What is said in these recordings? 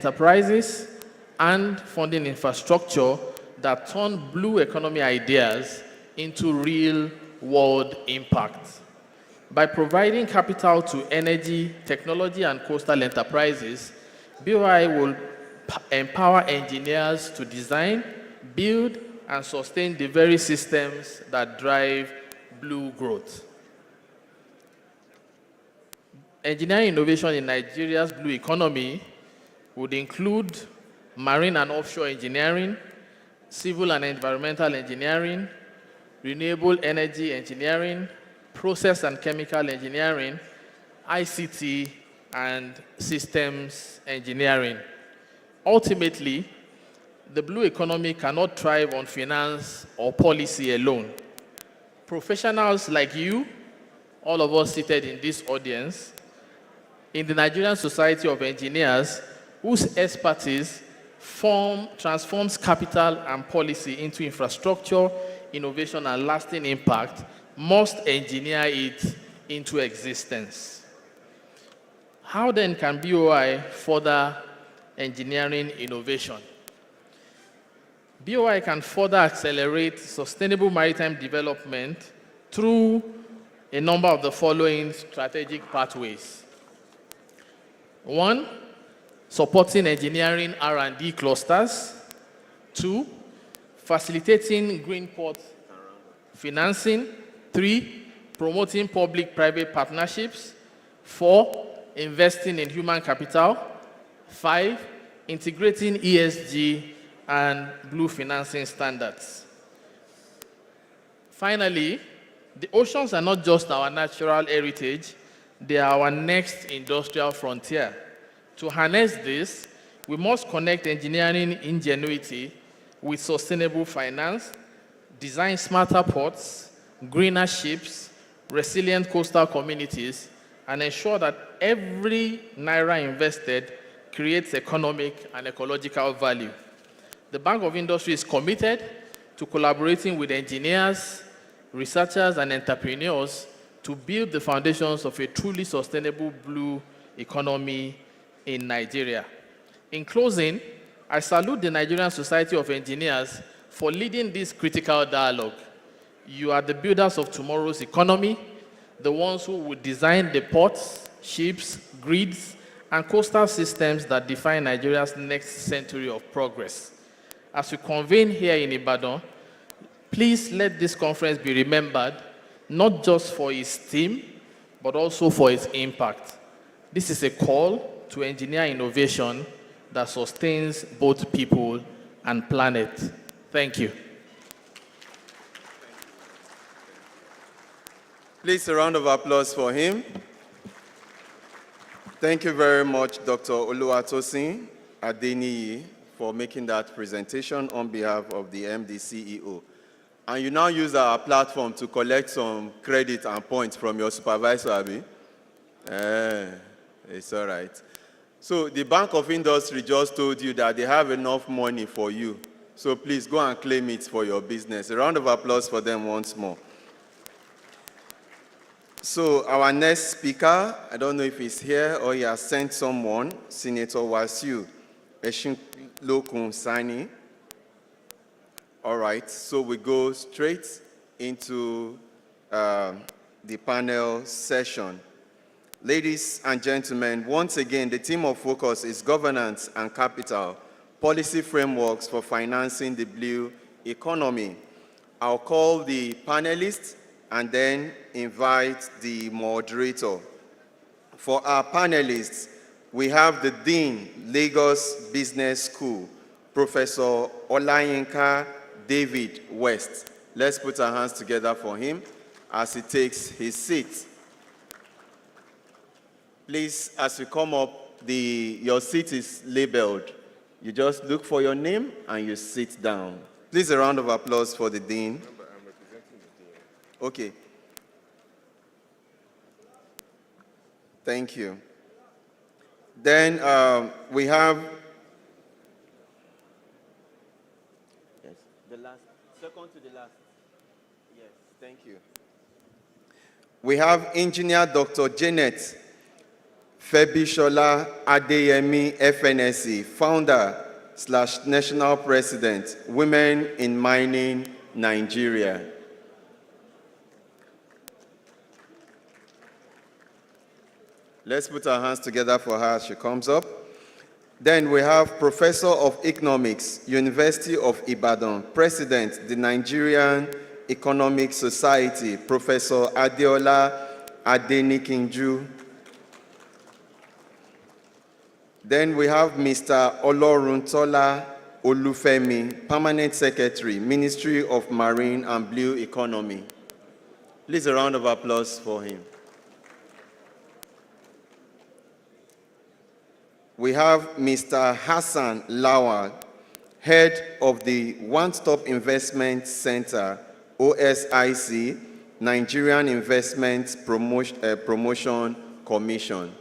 enterprises and funding infrastructure that turn blue economy ideas into real world impact. By providing capital to energy, technology, and coastal enterprises, BOI will empower engineers to design, build, and sustain the very systems that drive blue growth. Engineering innovation in Nigeria's blue economy would include marine and offshore engineering, civil and environmental engineering, renewable energy engineering, process and chemical engineering, ICT, and systems engineering. Ultimately, the blue economy cannot thrive on finance or policy alone. Professionals like you, all of us seated in this audience, in the Nigerian Society of Engineers, whose expertise transforms capital and policy into infrastructure, innovation, and lasting impact, must engineer it into existence. How then can BOI further engineering innovation? BOI can further accelerate sustainable maritime development through a number of the following strategic pathways. One, supporting engineering R&D clusters. Two, facilitating green port financing. Three, promoting public-private partnerships. Four, investing in human capital. Five, integrating ESG and blue financing standards. Finally, the oceans are not just our natural heritage, they are our next industrial frontier. To harness this, we must connect engineering ingenuity with sustainable finance, design smarter ports, greener ships, resilient coastal communities, and ensure that every naira invested creates economic and ecological value. The Bank of Industry is committed to collaborating with engineers, researchers, and entrepreneurs to build the foundations of a truly sustainable blue economy in Nigeria. In closing, I salute the Nigerian Society of Engineers for leading this critical dialogue. You are the builders of tomorrow's economy, the ones who will design the ports, ships, grids, and coastal systems that define Nigeria's next century of progress. As we convene here in Ibadan, please let this conference be remembered not just for its theme, but also for its impact. This is a call to engineer innovation that sustains both people and planet. Thank you. Please, a round of applause for him. Thank you very much, Dr. Oluwatosin Adeniyi, for making that presentation on behalf of the MD CEO. And you now use our platform to collect some credit and points from your supervisor, Abi? It's all right. So the Bank of Industry just told you that they have enough money for you. So please go and claim it for your business. A round of applause for them once more. So our next speaker, I don't know if he's here or he has sent someone, Senator Wasiu Eshinlokun Sani. All right, so we go straight into the panel session. Ladies and gentlemen, once again, the theme of focus is governance and capital, policy frameworks for financing the blue economy. I'll call the panelists and then invite the moderator. For our panelists, we have the Dean, Lagos Business School, Professor Olayinka David West. Let's put our hands together for him as he takes his seat. Please, as you come up, your seat is labeled. You just look for your name and you sit down. Please, a round of applause for the Dean. I'm representing the Dean. Okay. Thank you. Then we have the last, second to the last. Yes, thank you. We have Engineer Dr. Janet Febishola Adeyemi, FNSE, founder/national president, Women in Mining, Nigeria. Let's put our hands together for her as she comes up. Then we have Professor of Economics, University of Ibadan, President, the Nigerian Economic Society, Professor Adeola Adenikinju. Then we have Mr. Oloruntola Olufemi, Permanent Secretary, Ministry of Marine and Blue Economy. Please a round of applause for him. We have Mr. Hassan Lawal, Head of the One-Stop Investment Center, OSIC, Nigerian Investment Promotion Commission.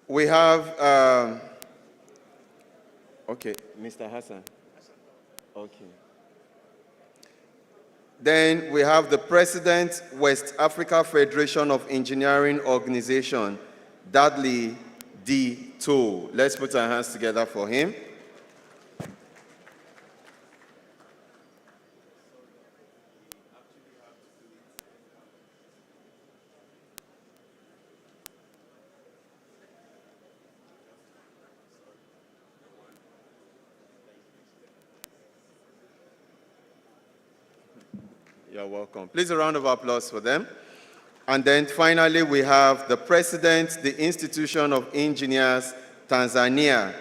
We have, okay, Mr. Hassan. Okay. Then we have the President, West Africa Federation of Engineering Organization, Dudley D. Toole. Let's put our hands together for him. You're welcome. Please a round of applause for them. And then finally, we have the President, the Institution of Engineers, Tanzania,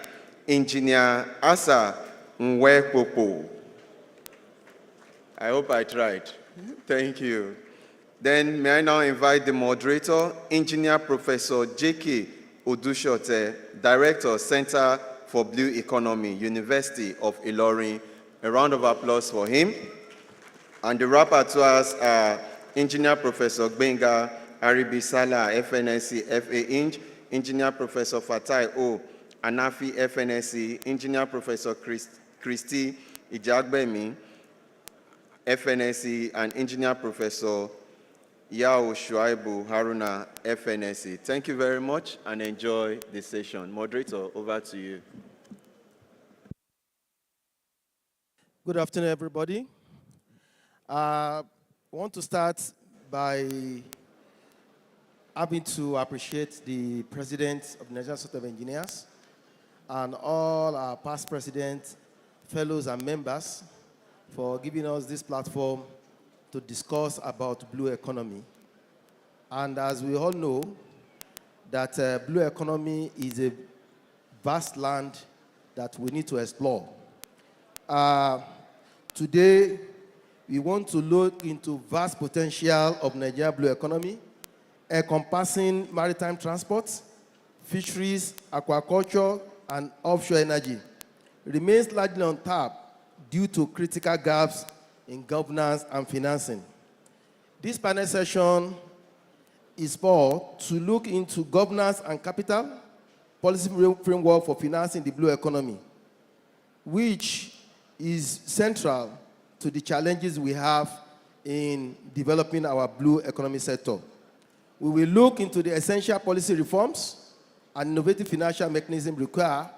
Engineer Asa Nwepopo. I hope I tried. Thank you. Then may I now invite the moderator, Engineer Professor J.K. Odushote, Director, Center for Blue Economy, University of Ilorin. A round of applause for him. And the rapporteurs are Engineer Professor Gbenga Aribisala, FNSC, FA Eng, Engineer Professor Fatai O, Anafi, FNSC, Engineer Professor Christy Ijagbemi, FNSC, and Engineer Professor Yao Shuaibu Haruna, FNSC. Thank you very much and enjoy the session. Moderator, over to you. Good afternoon, everybody. I want to start by having to appreciate the President of the Nigerian Society of Engineers and all our past presidents, fellows, and members for giving us this platform to discuss about blue economy. And as we all know, that blue economy is a vast land that we need to explore. Today, we want to look into vast potential of Nigerian blue economy, encompassing maritime transport, fisheries, aquaculture, and offshore energy. It remains largely untapped due to critical gaps in governance and financing. This panel session is for to look into governance and capital, policy framework for financing the blue economy, which is central to the challenges we have in developing our blue economy sector. We will look into the essential policy reforms and innovative financial mechanisms required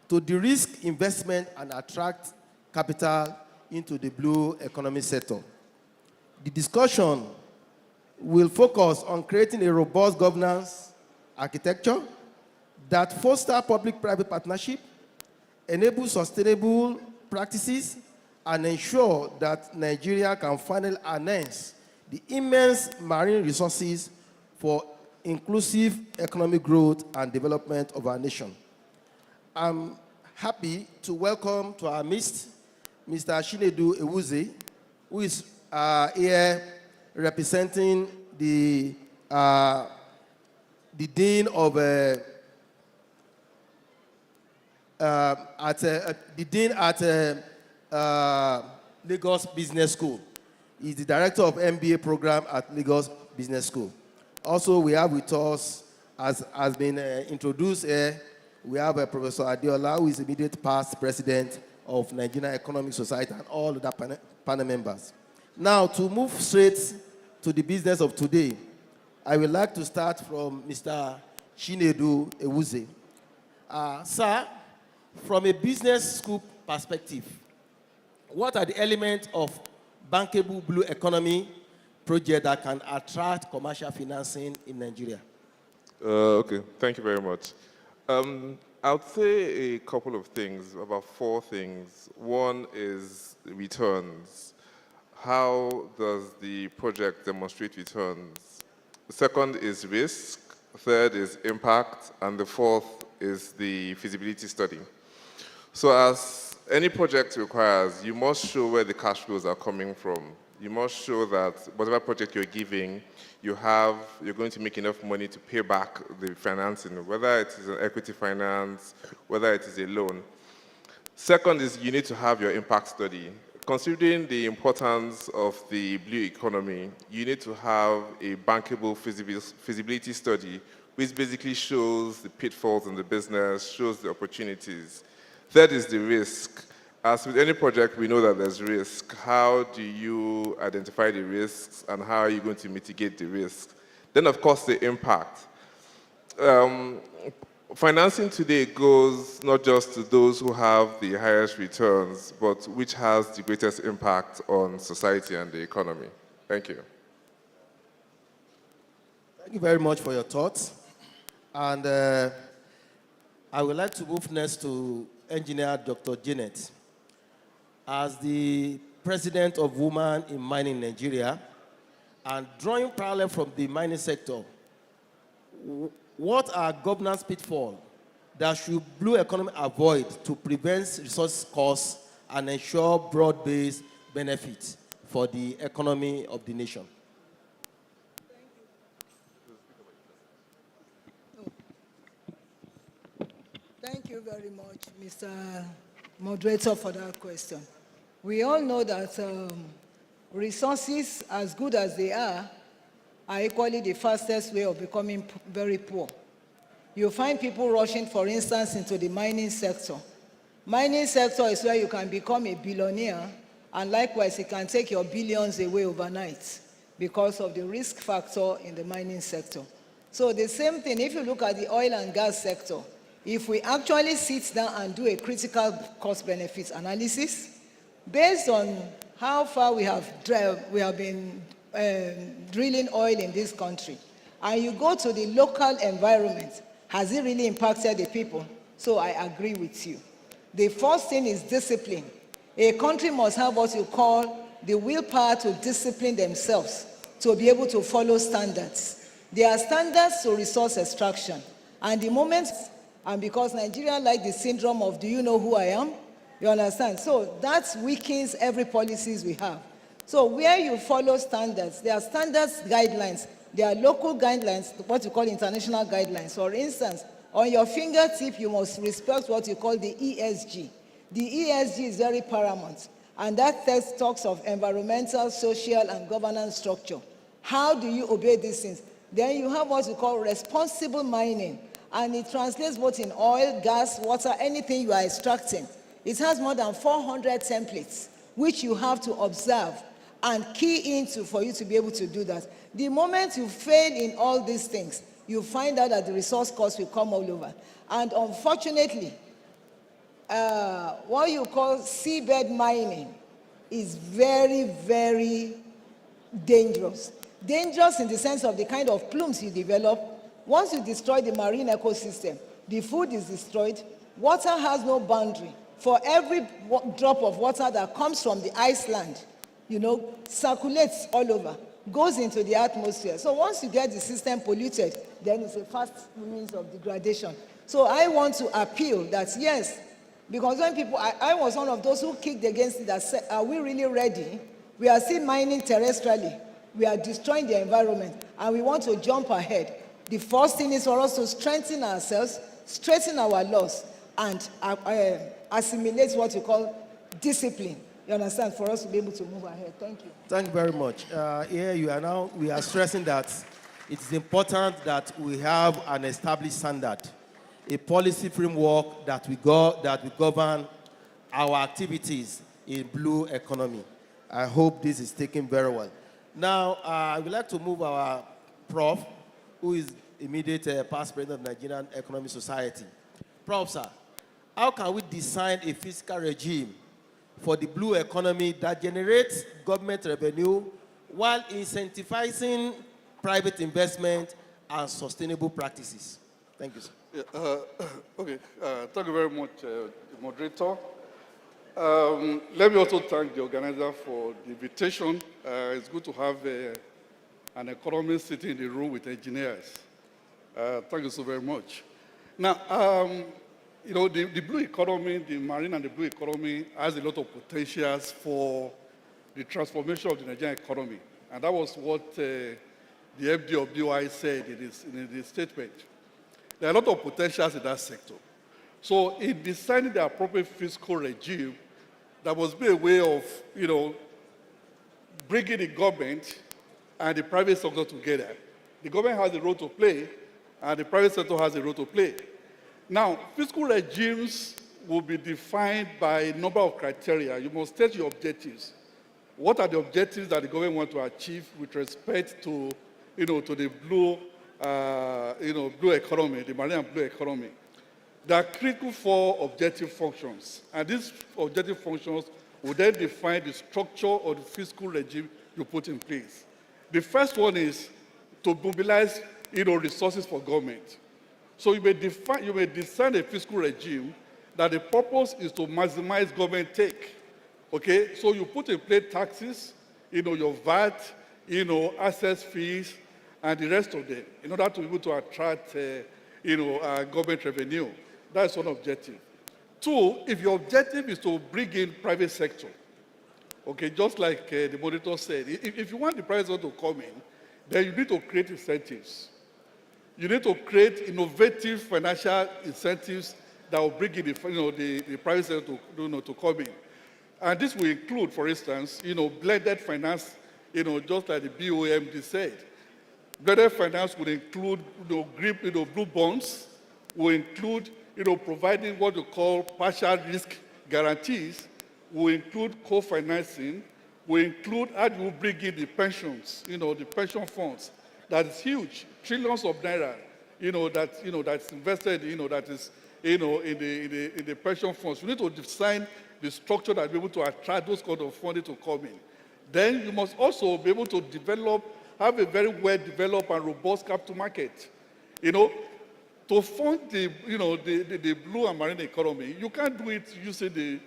to de-risk investment and attract capital into the blue economy sector. The discussion will focus on creating a robust governance architecture that fosters public-private partnership, enables sustainable practices, and ensure that Nigeria can finally harness the immense marine resources for inclusive economic growth and development of our nation. I'm happy to welcome to our midst Mr. Chinedu Ewuze, who is here representing the Dean of at Lagos Business School. He's the director of MBA program at Lagos Business School. Also, we have with us, as has been introduced here, we have Professor Adeola, who is immediate past president of Nigerian Economic Society, and all other panel members. Now, to move straight to the business of today, I would like to start from Mr. Chinedu Ewuze. Sir, from a business school perspective, what are the elements of bankable blue economy project that can attract commercial financing in Nigeria? Okay, thank you very much. I'll say a couple of things, about 4 things. One is returns. How does the project demonstrate returns? The second is risk. Third is impact. And the fourth is the feasibility study. So as any project requires, you must show where the cash flows are coming from. You must show that whatever project you're giving, you're going to make enough money to pay back the financing, whether it is an equity finance, whether it is a loan. Second is you need to have your impact study. Considering the importance of the blue economy, you need to have a bankable feasibility study, which basically shows the pitfalls in the business, shows the opportunities. Third is the risk. As with any project, we know that there's risk. How do you identify the risks, and how are you going to mitigate the risks? Then, of course, the impact. Financing today goes not just to those who have the highest returns, but which has the greatest impact on society and the economy. Thank you. Thank you very much for your thoughts. And I would like to move next to Engineer Dr. Janet. As the president of Women in Mining Nigeria, and drawing parallel from the mining sector, what are governance pitfalls that should blue economy avoid to prevent resource costs and ensure broad-based benefits for the economy of the nation? Thank you very much, Mr. Moderator, for that question. We all know that resources, as good as they are equally the fastest way of becoming very poor. You find people rushing, for instance, into the mining sector. Mining sector is where you can become a billionaire, and likewise, it can take your billions away overnight because of the risk factor in the mining sector. So the same thing, if you look at the oil and gas sector, if we actually sit down and do a critical cost-benefit analysis, based on how far we have been drilling oil in this country, and you go to the local environment, has it really impacted the people? So I agree with you. The first thing is discipline. A country must have what you call the willpower to discipline themselves to be able to follow standards. There are standards to resource extraction. And the moment, and because Nigeria like the syndrome of, do you know who I am? You understand? So that weakens every policies we have. So where you follow standards, there are standards guidelines, there are local guidelines, what you call international guidelines. For instance, on your fingertip, you must respect what you call the ESG. The ESG is very paramount, and that text talks of environmental, social, and governance structure. How do you obey these things? Then you have what you call responsible mining, and it translates both in oil, gas, water, anything you are extracting. It has more than 400 templates, which you have to observe and key into for you to be able to do that. The moment you fail in all these things, you find out that the resource costs will come all over. And unfortunately, what you call seabed mining is very, very dangerous. Dangerous in the sense of the kind of plumes you develop. Once you destroy the marine ecosystem, the food is destroyed, water has no boundary. For every drop of water that comes from the iceland, circulates all over, goes into the atmosphere. So once you get the system polluted, then it's a fast means of degradation. So I want to appeal that yes, because when people, I was one of those who kicked against it that said, are we really ready? We are still mining terrestrially. We are destroying the environment, and we want to jump ahead. The first thing is for us to strengthen ourselves, strengthen our laws, and assimilate what you call discipline. You understand? For us to be able to move ahead. Thank you. Thank you very much. Here you are now, we are stressing that it is important that we have an established standard, a policy framework that we govern our activities in blue economy. I hope this is taken very well. Now, I would like to move our prof, who is immediate past president of Nigerian Economic Society. Prof, sir, how can we design a fiscal regime for the blue economy that generates government revenue while incentivizing private investment and sustainable practices? Thank you, sir. Yeah, okay, thank you very much, moderator. Let me also thank the organizer for the invitation. It's good to have an economist sitting in the room with engineers. Thank you so very much. Now, you know, the blue economy, the marine and the blue economy has a lot of potentials for the transformation of the Nigerian economy. And that was what the MD of BOI said in his statement. There are a lot of potentials in that sector. So in designing the appropriate fiscal regime, that must be a way of, you know, bringing the government and the private sector together. The government has a role to play, and the private sector has a role to play. Now, fiscal regimes will be defined by a number of criteria. You must state your objectives. What are the objectives that the government wants to achieve with respect to, you know, to the blue, blue economy, the marine and blue economy? There are critical 4 objective functions, and these objective functions will then define the structure of the fiscal regime you put in place. The first one is to mobilize, you know, resources for government. So you may design a fiscal regime that the purpose is to maximize government take. Okay, so you put in place taxes, you know, your VAT, you know, access fees, and the rest of them, in order to be able to attract, government revenue. That's one objective. 2, if your objective is to bring in private sector, okay, just like the monitor said, if you want the private sector to come in, then you need to create incentives. You need to create innovative financial incentives that will bring in the private sector to come in. And this will include, for instance, you know, blended finance, you know, just like the BOMD said. Blended finance will include, blue bonds, will include, providing what we call partial risk guarantees, will include co-financing, will include how do you bring in the pensions, the pension funds. That is huge, trillions of naira, that's invested, that is, in the pension funds. You need to design the structure that will be able to attract those kind of funding to come in. Then you must also be able to have a very well-developed and robust capital market. To fund the blue and marine economy, you can't do it using the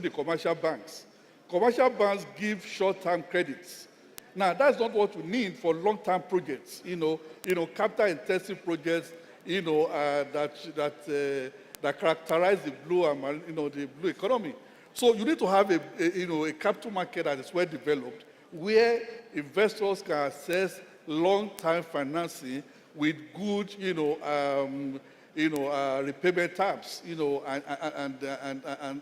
commercial banks. Commercial banks give short-term credits. Now, that's not what we need for long-term projects, capital-intensive projects, that characterize the blue and marine, the blue economy. So you need to have a capital market that is well developed, where investors can access long-term financing with good, repayment terms,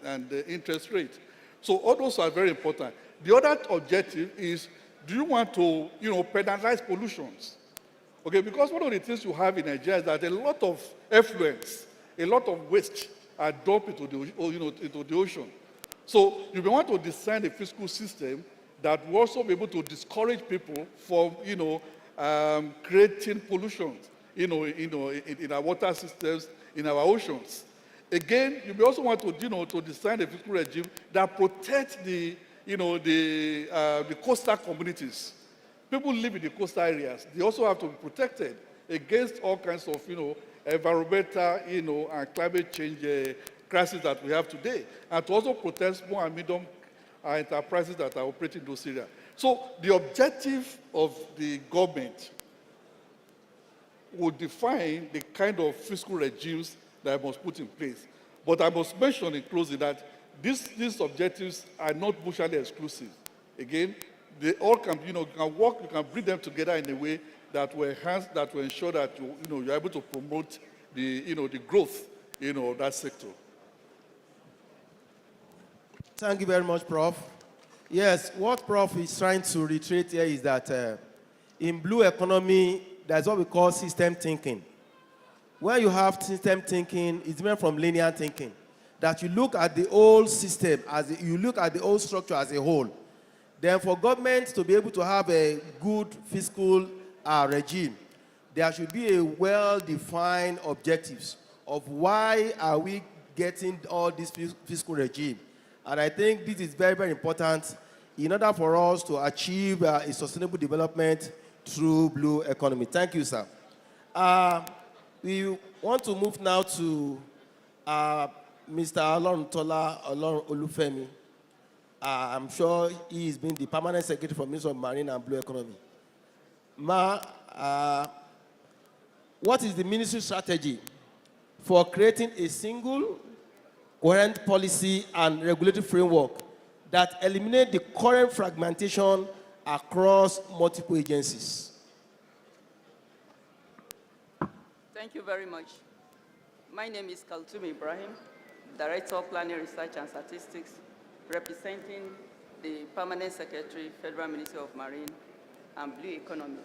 and interest rate. So all those are very important. The other objective is, do you want to, penalize pollutions? Okay, because one of the things you have in Nigeria is that a lot of effluents, a lot of waste are dumped into the ocean. So you may want to design a fiscal system that will also be able to discourage people from, creating pollution, in our water systems, in our oceans. Again, you may also want to, to design a fiscal regime that protects the coastal communities. People live in the coastal areas. They also have to be protected against all kinds of, environmental, and climate change crises that we have today, and to also protect small and medium enterprises that are operating in those areas. So the objective of the government will define the kind of fiscal regimes that I must put in place. But I must mention in closing that these objectives are not mutually exclusive. Again, they all can, you can work, you can bring them together in a way that will enhance, that will ensure that you're able to promote the, the growth, of that sector. Thank you very much, Prof. Yes, what Prof is trying to reiterate here is that in blue economy, there's what we call system thinking. When you have system thinking, it's different from linear thinking. That you look at the whole system, you look at the whole structure as a whole. Then for government to be able to have a good fiscal regime, there should be a well-defined objectives of why are we getting all this fiscal regime. And I think this is very, very important in order for us to achieve a sustainable development through blue economy. Thank you, sir. We want to move now to Mr. Oloruntola Olufemi. I'm sure he has been the permanent secretary for Ministry of Marine and Blue Economy. What is the ministry strategy for creating a single, coherent policy and regulatory framework that eliminate the current fragmentation across multiple agencies? Thank you very much. My name is Kaltum Ibrahim, Director of Planning Research and Statistics, representing the Permanent Secretary, Federal Ministry of Marine and Blue Economy.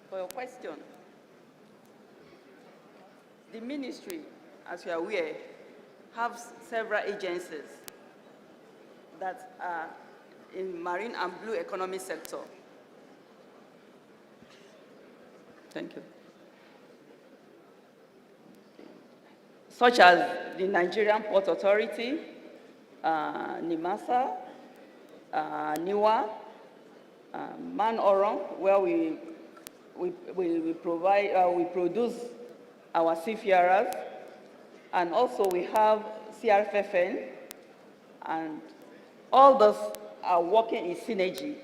For your question, the ministry, as you are aware, have several agencies that are in marine and blue economy sector. Thank you. Such as the Nigerian Port Authority, NIMASA, NIWA, Man Orong, where we produce our seafarers, and also we have CRFFN, and all those are working in synergy.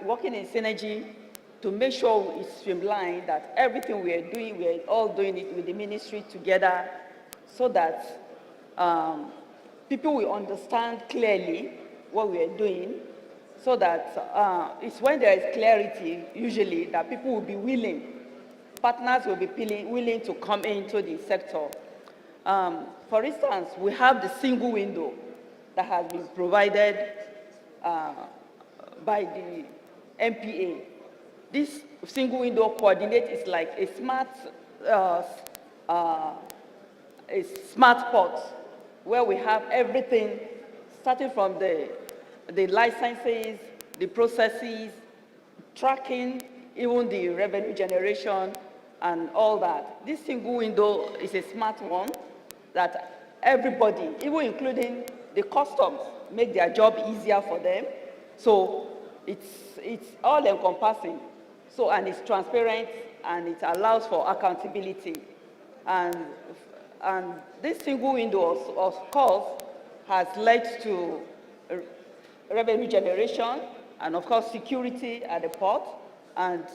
Working in synergy to make sure it's streamlined, that everything we are doing, we are all doing it with the ministry together, so that people will understand clearly what we are doing, so that it's when there is clarity, usually, that people will be willing, partners will be willing to come into the sector. For instance, we have the single window that has been provided by the MPA. This single window coordinate is like a smart port, where we have everything, starting from the licenses, the processes, tracking, even the revenue generation, and all that. This single window is a smart one that everybody, even including the customs, make their job easier for them. So it's all encompassing. So, and it's transparent, and it allows for accountability. And this single window, of course, has led to revenue generation, and of course security at the port, and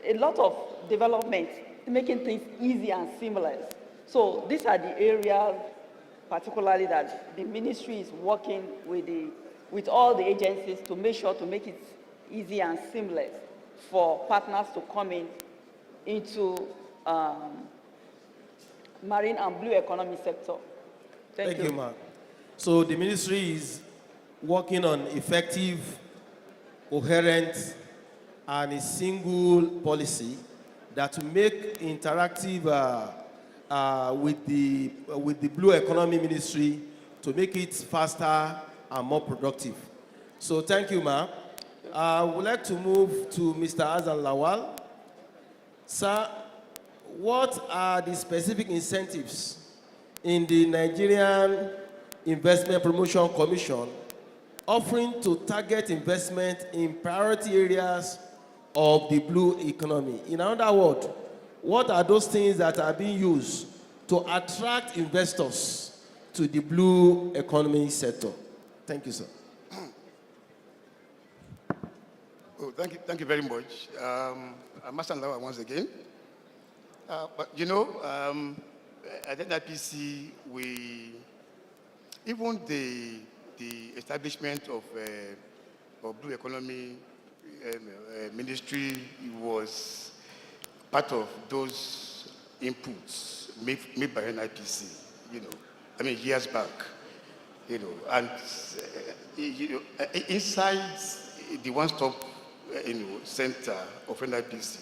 a lot of development, making things easy and seamless. So these are the areas particularly that the ministry is working with all the agencies to make sure to make it easy and seamless for partners to come into marine and blue economy sector. Thank you. Mark. So the ministry is working on effective, coherent, and a single policy that will make interactive with the blue economy ministry to make it faster and more productive. So thank you, ma'am. I would like to move to Mr. Azan Lawal. Sir, what are the specific incentives in the Nigerian Investment Promotion Commission offering to target investment in priority areas of the blue economy? In other words, what are those things that are being used to attract investors to the blue economy sector? Thank you, sir. Oh, thank you very much. I'm Master Lawa once again. But you know, at NIPC, even the establishment of Blue Economy Ministry was part of those inputs made by NIPC, years back, and inside the one-stop, center of NIPC,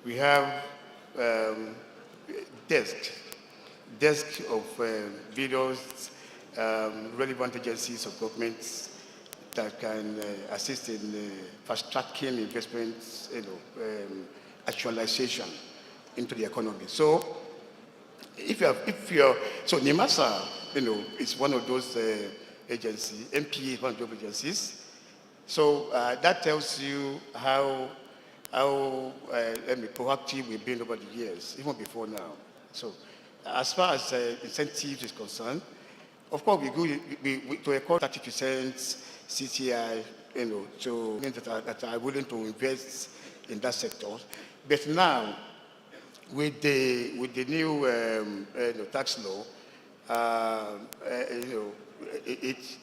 we have desk of various relevant agencies of government that can assist in fast-tracking investments, actualization into the economy. So, so NIMASA, is one of those agencies. MPA is one of those agencies. So that tells you how proactive we've been over the years, even before now. So, as far as incentives is concerned, of course, we to record 30% CTI, to that are willing to invest in that sector. But now, with the new tax law,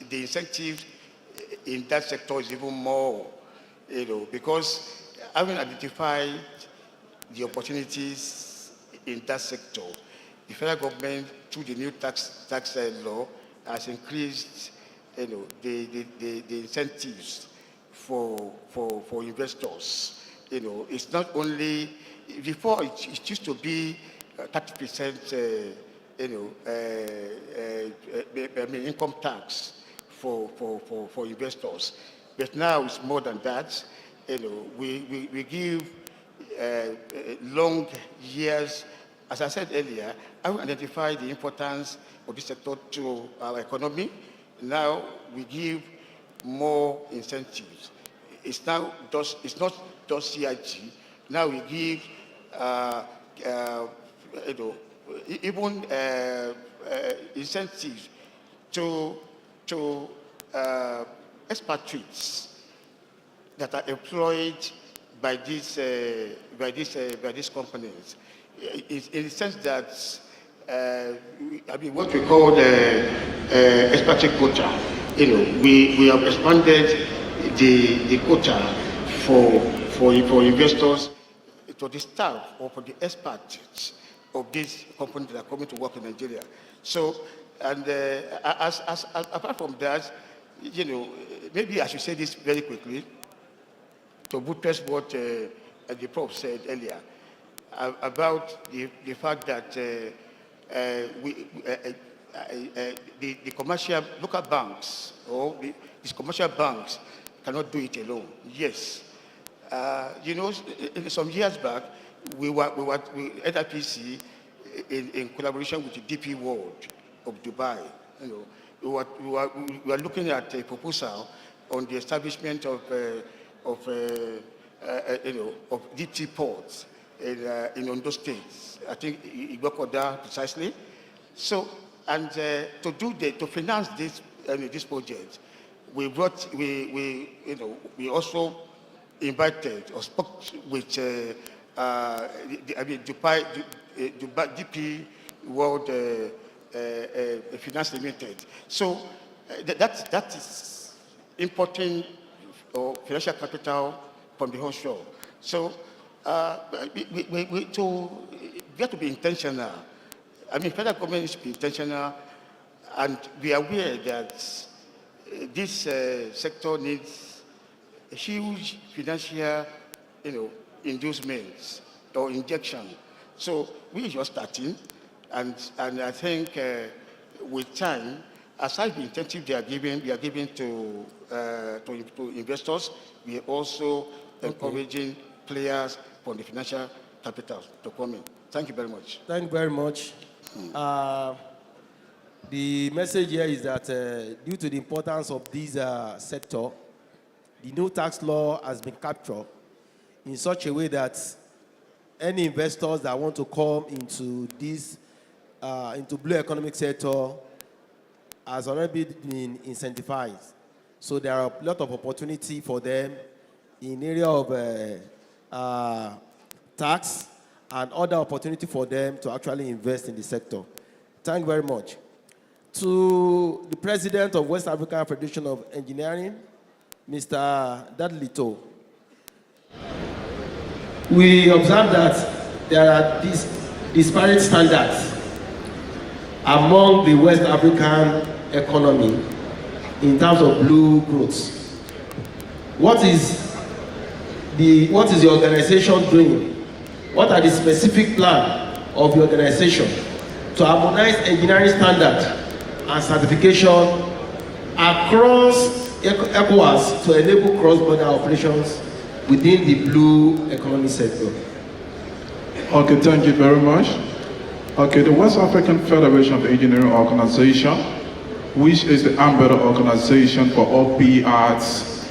the incentive in that sector is even more, because having identified the opportunities in that sector, the federal government, through the new tax law, has increased, the incentives for investors. It's not only before it used to be 30%, income tax for investors, but now it's more than that. We give long years. As I said earlier, I will identify the importance of this sector to our economy. Now we give more incentives. It's not just CIG. Now we give even incentives to expatriates that are employed by these companies. In the sense that what we call the expatriate quota. We have expanded the quota for investors to the staff or for the experts of these companies that are coming to work in Nigeria. So, and apart from that, maybe I should say this very quickly to buttress what the Prof said earlier about the fact that the commercial local banks or these commercial banks cannot do it alone. Yes, some years back we NIPC in collaboration with the DP World of Dubai. We were looking at a proposal on the establishment of DP ports in Ondo State. I think Igbokoda precisely. So, and to finance this project, we also invited or spoke with Dubai DP World Finance Limited. So that is importing financial capital from the onshore. So we have to be intentional. Federal government needs to be intentional and be aware that this sector needs a huge financial, inducements or injection. So we are just starting, and I think with time, aside the incentive we are giving to investors, we are also encouraging players from the financial capital to come in. Thank you very much. Thank you very much. The message here is that due to the importance of this sector, the new tax law has been captured in such a way that any investors that want to come into this, into blue economic sector has already been incentivized. So there are a lot of opportunity for them in area of tax and other opportunity for them to actually invest in the sector. Thank you very much. To the President of West African Federation of Engineering, Mr. Dadlito. We observe that there are these disparate standards among the West African economy in terms of blue growth. What is the organization doing? What are the specific plans of the organization to harmonize engineering standards and certification across ECOWAS to enable cross-border operations within the blue economy sector? Okay, thank you very much. Okay, the West African Federation of Engineering Organization, which is the umbrella organization for all PERs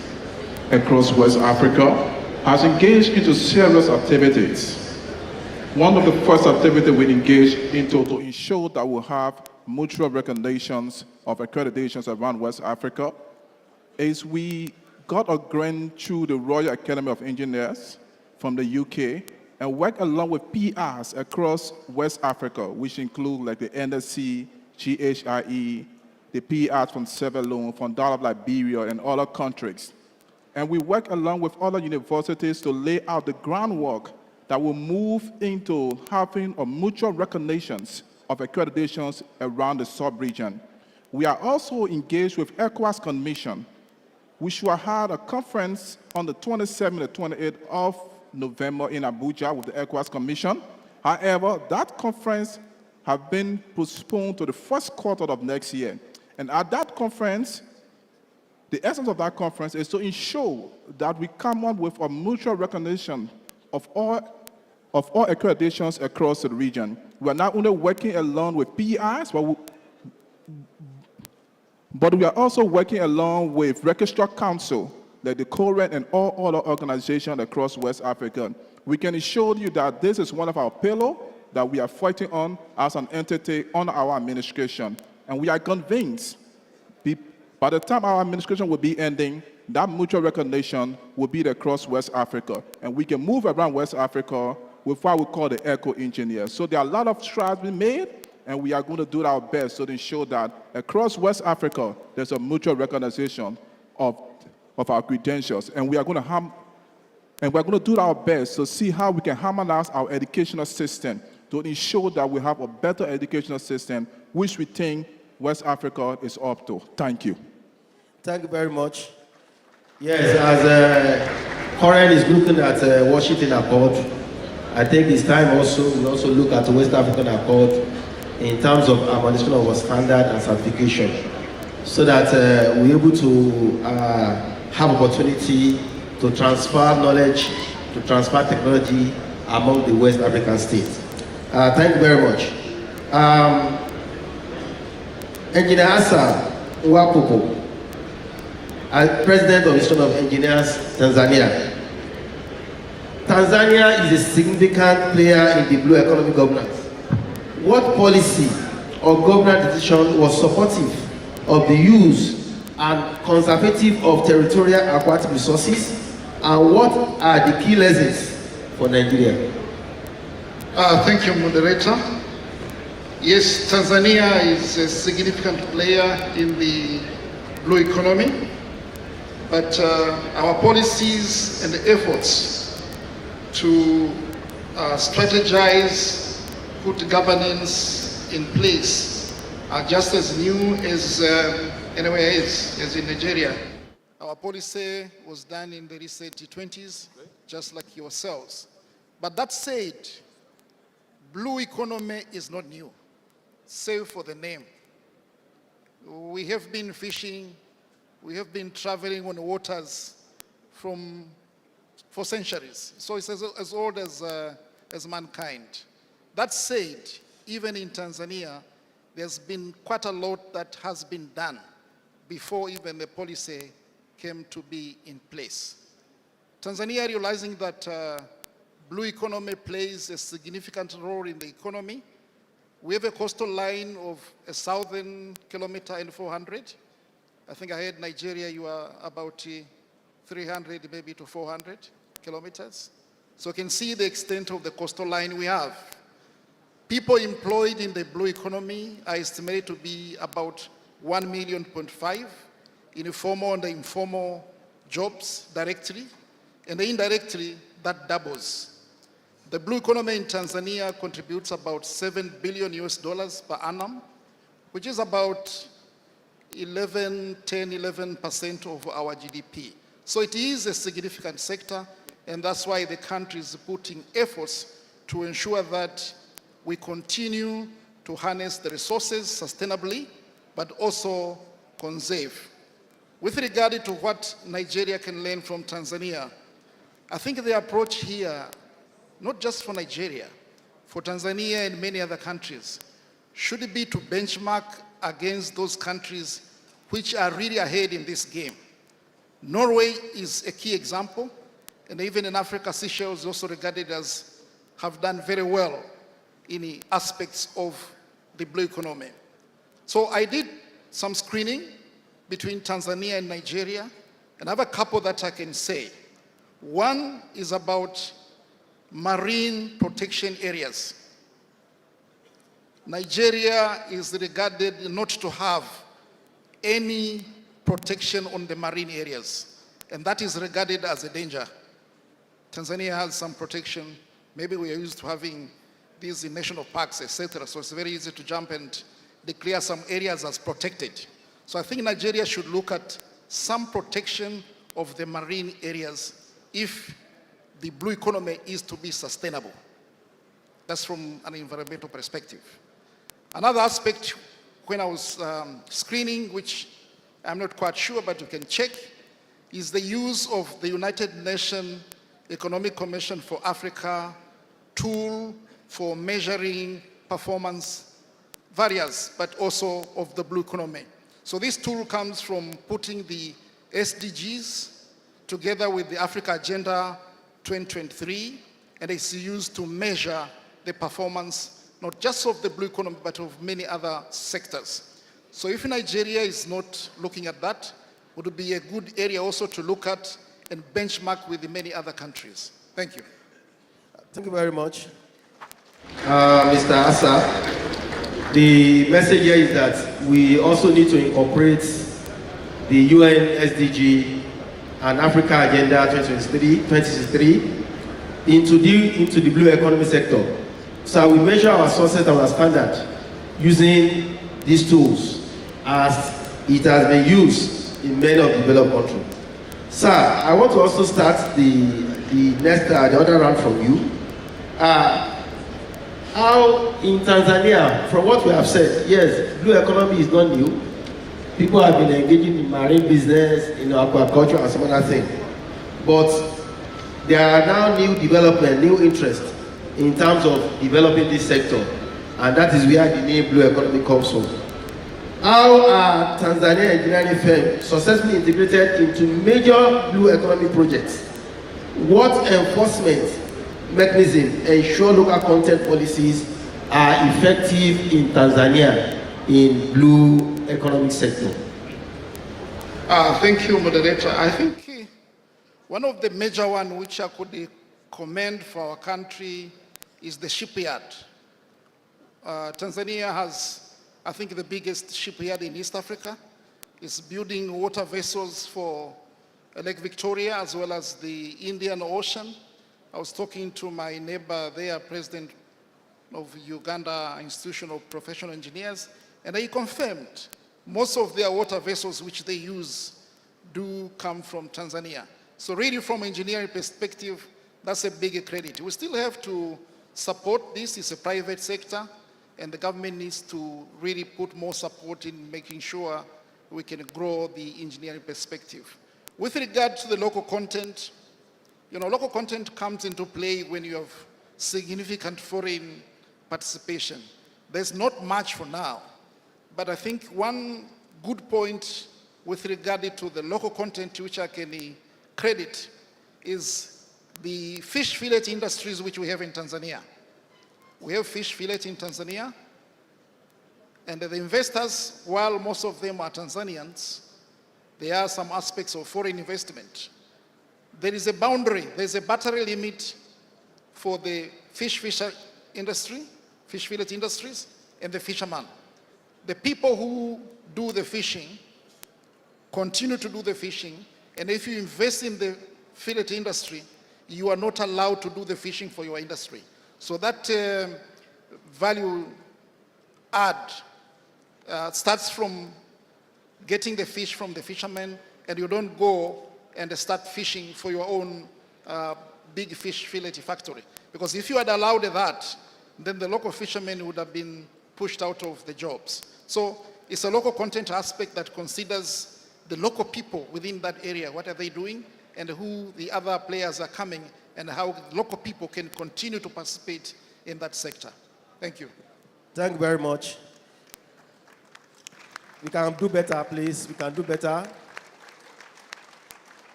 across West Africa, has engaged into serious activities. One of the first activities we engaged into to ensure that we have mutual recognitions of accreditations around West Africa is we got a grant through the Royal Academy of Engineers from the UK and worked along with PRs across West Africa, which include like the NSC, GHIE, the PRs from Sierra Leone, from that of Liberia and other countries. And we work along with other universities to lay out the groundwork that will move into having a mutual recognitions of accreditations around the sub-region. We are also engaged with ECOWAS Commission, which will have a conference on the 27th and 28th of November in Abuja with the ECOWAS Commission. However, that conference has been postponed to the first quarter of next year. And at that conference, the essence of that conference is to ensure that we come up with a mutual recognition of all accreditations across the region. We are not only working along with PERs, but we are also working along with Registrar Council, like the COREN and all other organizations across West Africa. We can assure you that this is one of our pillars that we are fighting on as an entity on our administration. And we are convinced by the time our administration will be ending, that mutual recognition will be across West Africa. And we can move around West Africa with what we call the eco-engineers. So there are a lot of strides being made, and we are going to do our best to ensure that across West Africa, there's a mutual recognition of our credentials. And we're going to do our best to see how we can harmonize our educational system to ensure that we have a better educational system, which we think West Africa is up to. Thank you. Thank you very much. Yes, as Coren is looking at Washington Accord, I think it's time also we also look at the West African Accord in terms of harmonization of our standard and certification, so that we're able to have opportunity to transfer knowledge, to transfer technology among the West African states. Thank you very much. Engineer Asa Nwapupo, President of the Institute of Engineers, Tanzania. Tanzania is a significant player in the blue economic governance. What policy or government decision was supportive of the use and conservative of territorial aquatic resources, and what are the key lessons for Nigeria? Thank you, moderator. Yes, Tanzania is a significant player in the blue economy, but our policies and efforts to strategize, put governance in place are just as new as anywhere else, as in Nigeria. Our policy was done in the recent 20s, just like yourselves. But that said, blue economy is not new, save for the name. We have been fishing, we have been traveling on waters for centuries. So it's as old as mankind. That said, even in Tanzania, there's been quite a lot that has been done before even the policy came to be in place. Tanzania, realizing that blue economy plays a significant role in the economy, we have a coastal line of 1,000 kilometers and 400. I think I heard Nigeria, you are about 300, maybe to 400 kilometers. So you can see the extent of the coastal line we have. People employed in the blue economy are estimated to be about 1.5 million in formal and informal jobs directly, and indirectly that doubles. The blue economy in Tanzania contributes about $7 billion per annum, which is about 11% of our GDP. So it is a significant sector, and that's why the country is putting efforts to ensure that we continue to harness the resources sustainably, but also conserve. With regard to what Nigeria can learn from Tanzania, I think the approach here, not just for Nigeria, for Tanzania and many other countries, should be to benchmark against those countries which are really ahead in this game. Norway is a key example, and even in Africa, Seychelles is also regarded as have done very well in the aspects of the blue economy. So I did some screening between Tanzania and Nigeria, and I have a couple that I can say. One is about marine protection areas. Nigeria is regarded not to have any protection on the marine areas, and that is regarded as a danger. Tanzania has some protection. Maybe we are used to having these in national parks, etc. So it's very easy to jump and declare some areas as protected. So I think Nigeria should look at some protection of the marine areas if the blue economy is to be sustainable. That's from an environmental perspective. Another aspect, when I was screening, which I'm not quite sure, but you can check, is the use of the United Nations Economic Commission for Africa tool for measuring performance various, but also of the blue economy. So this tool comes from putting the SDGs together with the Africa Agenda 2023, and it's used to measure the performance not just of the blue economy, but of many other sectors. So if Nigeria is not looking at that, it would be a good area also to look at and benchmark with the many other countries. Thank you. Thank you very much. Mr. Asa, the message here is that we also need to incorporate the UN SDG and Africa Agenda 2063 into the blue economy sector. So we measure our sources and our standard using these tools as it has been used in many of the developed countries. Sir, I want to also start the other round from you. How in Tanzania, from what we have said, yes, blue economy is not new. People have been engaging in marine business, in aquaculture and some other things. But there are now new development, new interest in terms of developing this sector. And that is where the name blue economy comes from. How are Tanzania engineering firms successfully integrated into major blue economy projects? What enforcement mechanism ensure local content policies are effective in Tanzania in blue economic sector? Thank you, moderator. I think one of the major ones which I could commend for our country is the shipyard. Tanzania has, I think, the biggest shipyard in East Africa. It's building water vessels for Lake Victoria as well as the Indian Ocean. I was talking to my neighbor there, president of Uganda Institution of Professional Engineers, and he confirmed most of their water vessels which they use do come from Tanzania. So really from engineering perspective, that's a big credit. We still have to support this. It's a private sector, and the government needs to really put more support in making sure we can grow the engineering perspective. With regard to the local content, local content comes into play when you have significant foreign participation. There's not much for now, but I think one good point with regard to the local content which I can credit is the fish fillet industries which we have in Tanzania. We have fish fillet in Tanzania, and the investors, while most of them are Tanzanians, there are some aspects of foreign investment. There is a boundary, there's a battery limit for the fish industry, fish fillet industries, and the fishermen. The people who do the fishing continue to do the fishing, and if you invest in the fillet industry, you are not allowed to do the fishing for your industry. So that value add starts from getting the fish from the fishermen, and you don't go and start fishing for your own big fish fillet factory. Because if you had allowed that, then the local fishermen would have been pushed out of the jobs. So it's a local content aspect that considers the local people within that area, what are they doing, and who the other players are coming, and how local people can continue to participate in that sector. Thank you. Thank you very much. We can do better, please. We can do better.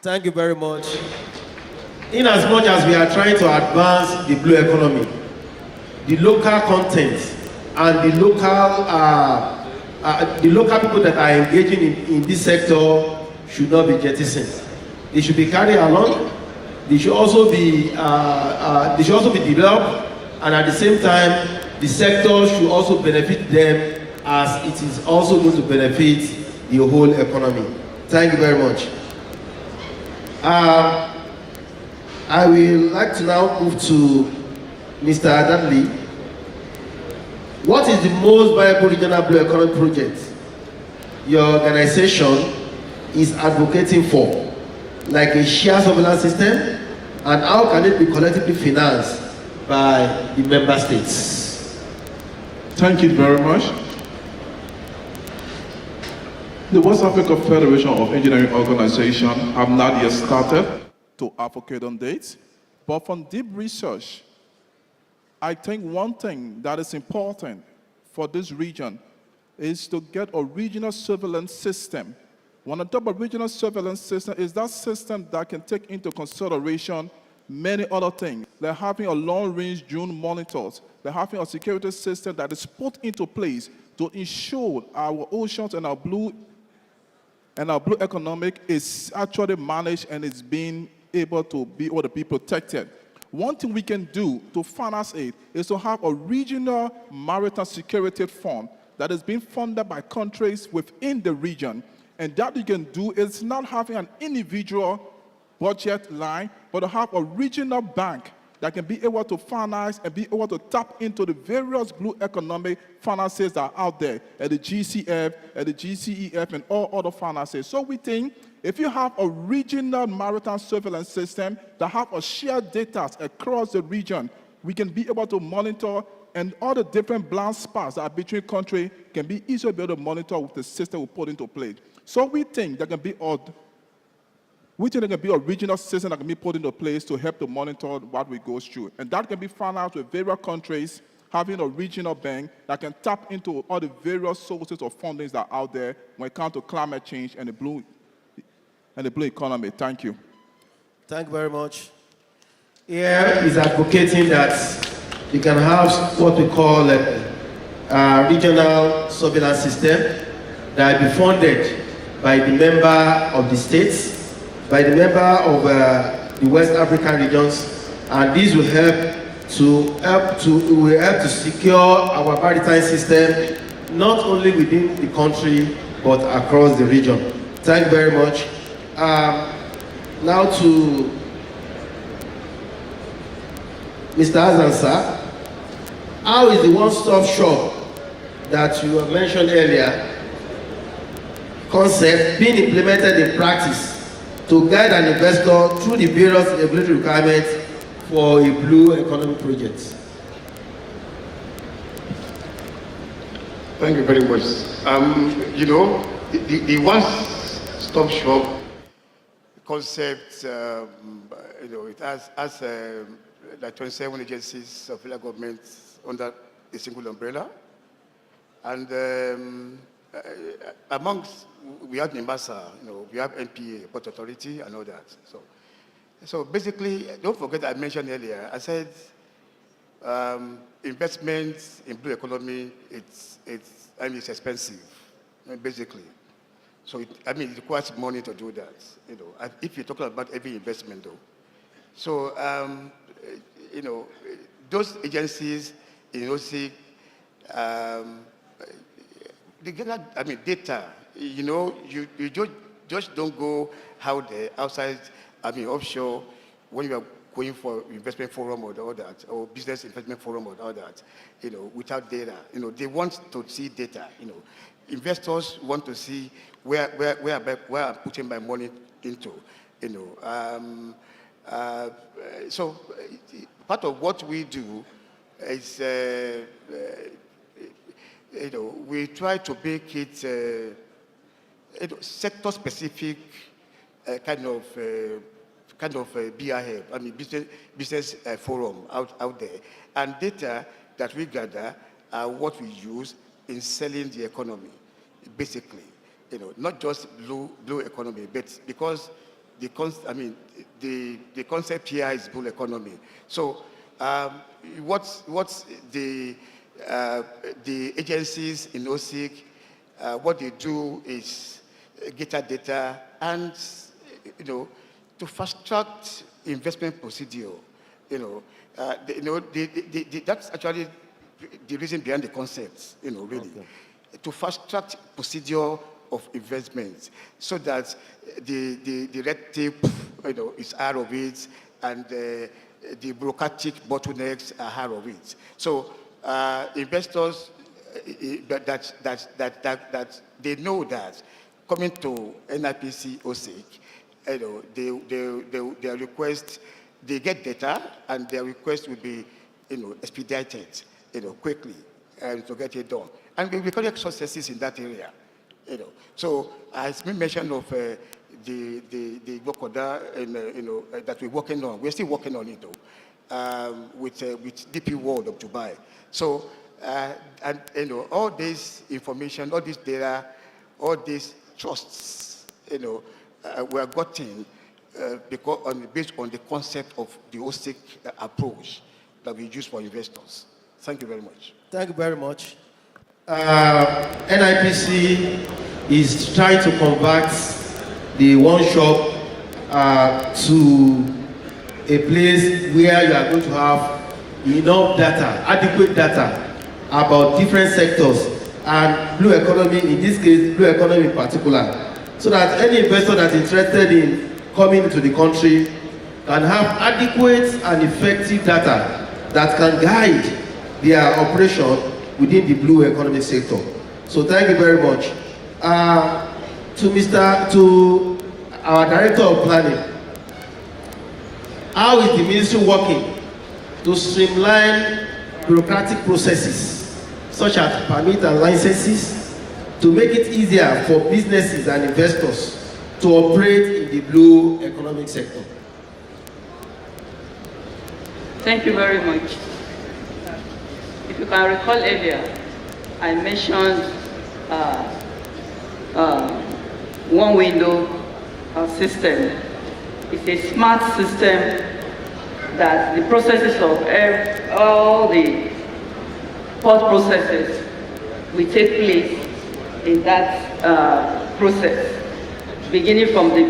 Thank you very much. In as much as we are trying to advance the blue economy, the local content and the local people that are engaging in this sector should not be jettisoned. They should be carried along. They should also be developed, and at the same time, the sector should also benefit them, as it is also going to benefit the whole economy. Thank you very much. I will like to now move to Mr. Adadli. What is the most viable regional blue economy project your organization is advocating for, like a shared surveillance system, and how can it be collectively financed by the member states? Thank you very much. The West Africa Federation of Engineering Organization have not yet started to advocate on dates, but from deep research, I think one thing that is important for this region is to get a regional surveillance system. One on top of regional surveillance system is that system that can take into consideration many other things. They're having a long-range drone monitors. They're having a security system that is put into place to ensure our oceans and our blue economic is actually managed and is being able to be able to be protected. One thing we can do to finance it is to have a regional maritime security fund that is being funded by countries within the region. And that you can do is not having an individual budget line, but to have a regional bank that can be able to finance and be able to tap into the various blue economic finances that are out there, at the GCF, at the GCEF, and all other finances. So we think if you have a regional maritime surveillance system that have a shared data across the region, we can be able to monitor, and all the different blind spots that are between countries can be easily be able to monitor with the system we put into place. So we think there can be a regional system that can be put into place to help to monitor what we go through. And that can be found out with various countries having a regional bank that can tap into all the various sources of funding that are out there when it comes to climate change and the blue economy. Thank you. Thank you very much. Here is advocating that you can have what we call a regional surveillance system that will be funded by the member of the states, by the member of the West African regions, and this will help to secure our maritime system not only within the country but across the region. Thank you very much. Now to Mr. Azansa, how is the one-stop shop that you have mentioned earlier concept being implemented in practice to guide an investor through the various regulatory requirements for a blue economy project? Thank you very much. The one-stop shop concept, it has like 27 agencies of federal government under a single umbrella, and amongst we have NIMBASA, we have NPA, Port Authority, and all that. So basically, don't forget I mentioned earlier. I said investments in blue economy, it's expensive, basically. So it requires money to do that. If you're talking about every investment, though. So those agencies, seek they get data. You just don't go out there outside, offshore, when you are going for investment forum or all that, or business investment forum or all that, without data. They want to see data. Investors want to see where I'm putting my money into. So part of what we do is, we try to make it sector-specific kind of BIF, I mean business forum out there. And data that we gather are what we use in selling the economy, basically. Not just blue economy, but because the concept here is blue economy. So what's the agencies in OSIC, what they do is gather data and to fast-track investment procedure. That's actually the reason behind the concept. Really, okay. To fast-track procedure of investments, so that the red tape, is out of it, and the bureaucratic bottlenecks are out of it. So investors that they know that coming to NIPC OSIC, their request, they get data, and their request will be, expedited, quickly, to get it done. And we collect successes in that area. So as we mentioned of the Bokoda, that we're working on, we're still working on it though, with DP World of Dubai. So and all this information, all this data, all these trusts, were gotten based on the concept of the OSIC approach that we use for investors. Thank you very much. Thank you very much. NIPC is trying to convert the one shop to a place where you are going to have enough data, adequate data about different sectors and blue economy, in this case, blue economy in particular, so that any investor that's interested in coming into the country can have adequate and effective data that can guide their operation within the blue economy sector. So thank you very much. To our Director of Planning, how is the ministry working to streamline bureaucratic processes such as permit and licenses to make it easier for businesses and investors to operate in the blue economic sector? Thank you very much. If you can recall earlier, I mentioned one window system. It's a smart system that the processes of all the port processes will take place in that process, beginning from the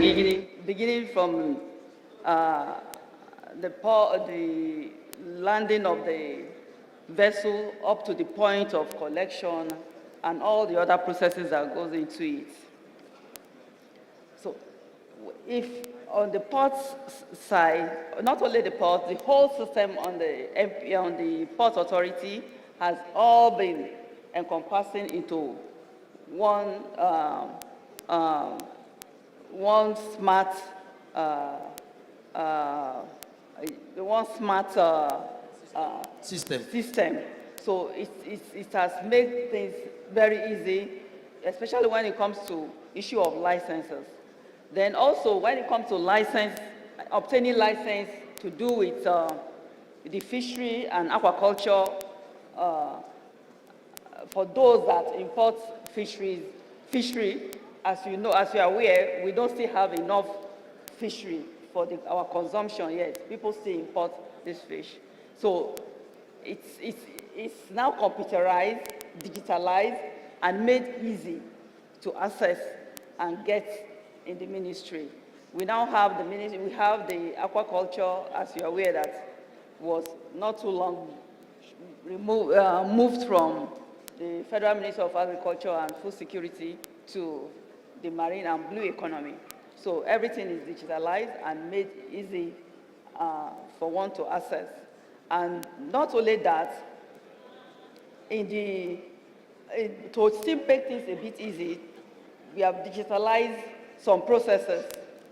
landing of the vessel up to the point of collection and all the other processes that goes into it. So if on the port side, not only the port, the whole system on the port authority has all been encompassing into one smart system. So it has made things very easy, especially when it comes to issue of licenses. Then also when it comes to obtaining license to do with the fishery and aquaculture, for those that import fishery, as you are aware, we don't still have enough fishery for our consumption yet. People still import this fish. So it's now computerized, digitalized, and made easy to access and get in the ministry. We now have the ministry, we have the aquaculture, as you're aware, that was not too long moved from the Federal Ministry of Agriculture and Food Security to the marine and blue economy. So everything is digitalized and made easy for one to access. And not only that, to still make things a bit easy, we have digitalized some processes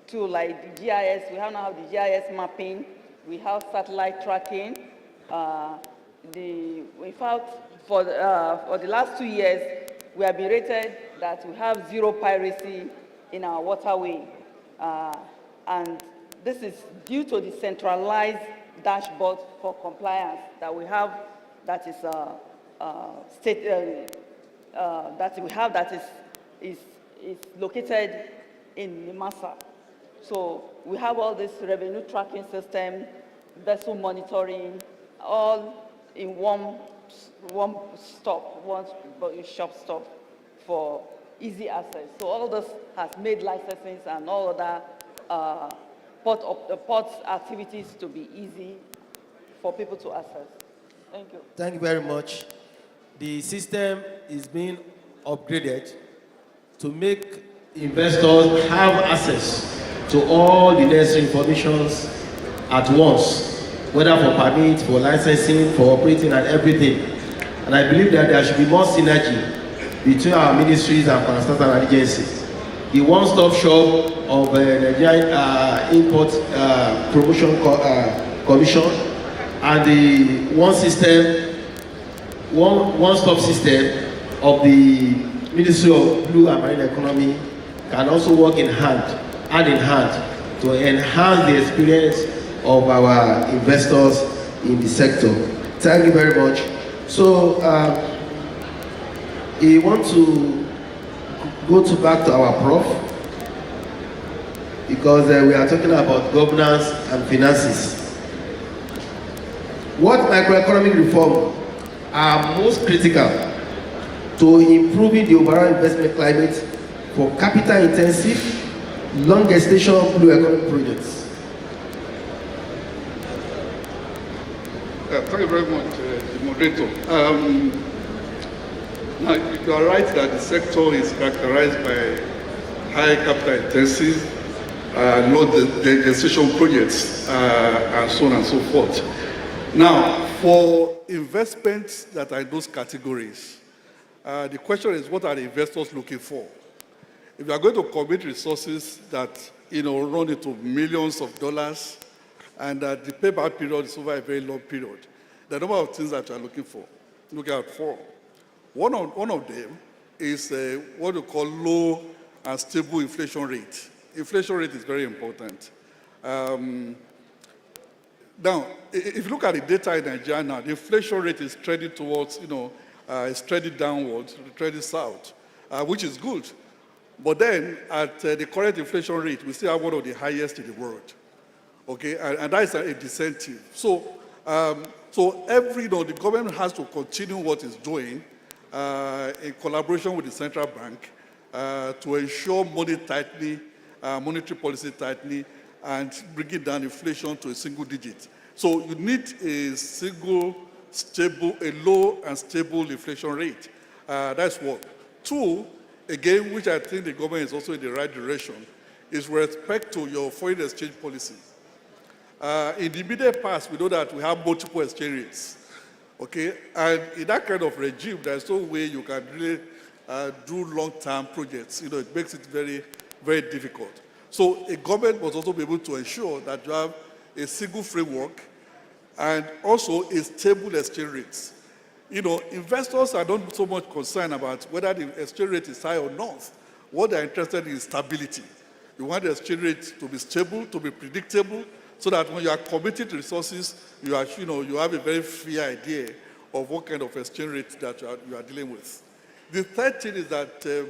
too, like the GIS. We now have the GIS mapping. We have satellite tracking. In fact, for the last 2 years, we have been rated that we have zero piracy in our waterway. And this is due to the centralized dashboard for compliance that we have, that is is located in Nimasa. So we have all this revenue tracking system, vessel monitoring, all in one shop stop for easy access. So all this has made licensing and all other port activities to be easy for people to access. Thank you. Thank you very much. The system is being upgraded to make investors have access to all the necessary informations at once, whether for permit, for licensing, for operating and everything. And I believe that there should be more synergy between our ministries and parastatal agencies. The one-stop shop of Nigerian Import Promotion Commission and the one-stop system of the Ministry of Blue and Marine Economy can also work hand in hand to enhance the experience of our investors in the sector. Thank you very much. So I want to go back to our prof, because we are talking about governance and finances. What macroeconomic reform are most critical to improving the overall investment climate for capital-intensive, long-gestation blue economic projects? Thank you very much, the moderator. Now, you are right that the sector is characterized by high capital intensive, low gestation projects, and so on and so forth. Now, for investments that are in those categories, the question is, what are the investors looking for? If you are going to commit resources that run into millions of dollars, and the payback period is over a very long period, there are a number of things that you are looking out for. One of them is what we call low and stable inflation rate. Inflation rate is very important. Now, if you look at the data in Nigeria now, the inflation rate is trending towards, it's trending downwards, trending south, which is good. But then, at the current inflation rate, we still have one of the highest in the world. Okay, and that is a disincentive. So, the government has to continue what it's doing in collaboration with the central bank to ensure monetary policy tightening, and bringing down inflation to a single digit. So you need a low and stable inflation rate. That's one. Two, again, which I think the government is also in the right direction, is with respect to your foreign exchange policy. In the immediate past, we know that we have multiple exchange rates. Okay, and in that kind of regime, there's no way you can really do long-term projects. It makes it very, very difficult. So a government must also be able to ensure that you have a single framework and also a stable exchange rates. Investors are not so much concerned about whether the exchange rate is high or not. What they're interested in is stability. You want the exchange rate to be stable, to be predictable, so that when you are committing resources, you have a very fair idea of what kind of exchange rate that you are dealing with. The third thing is that there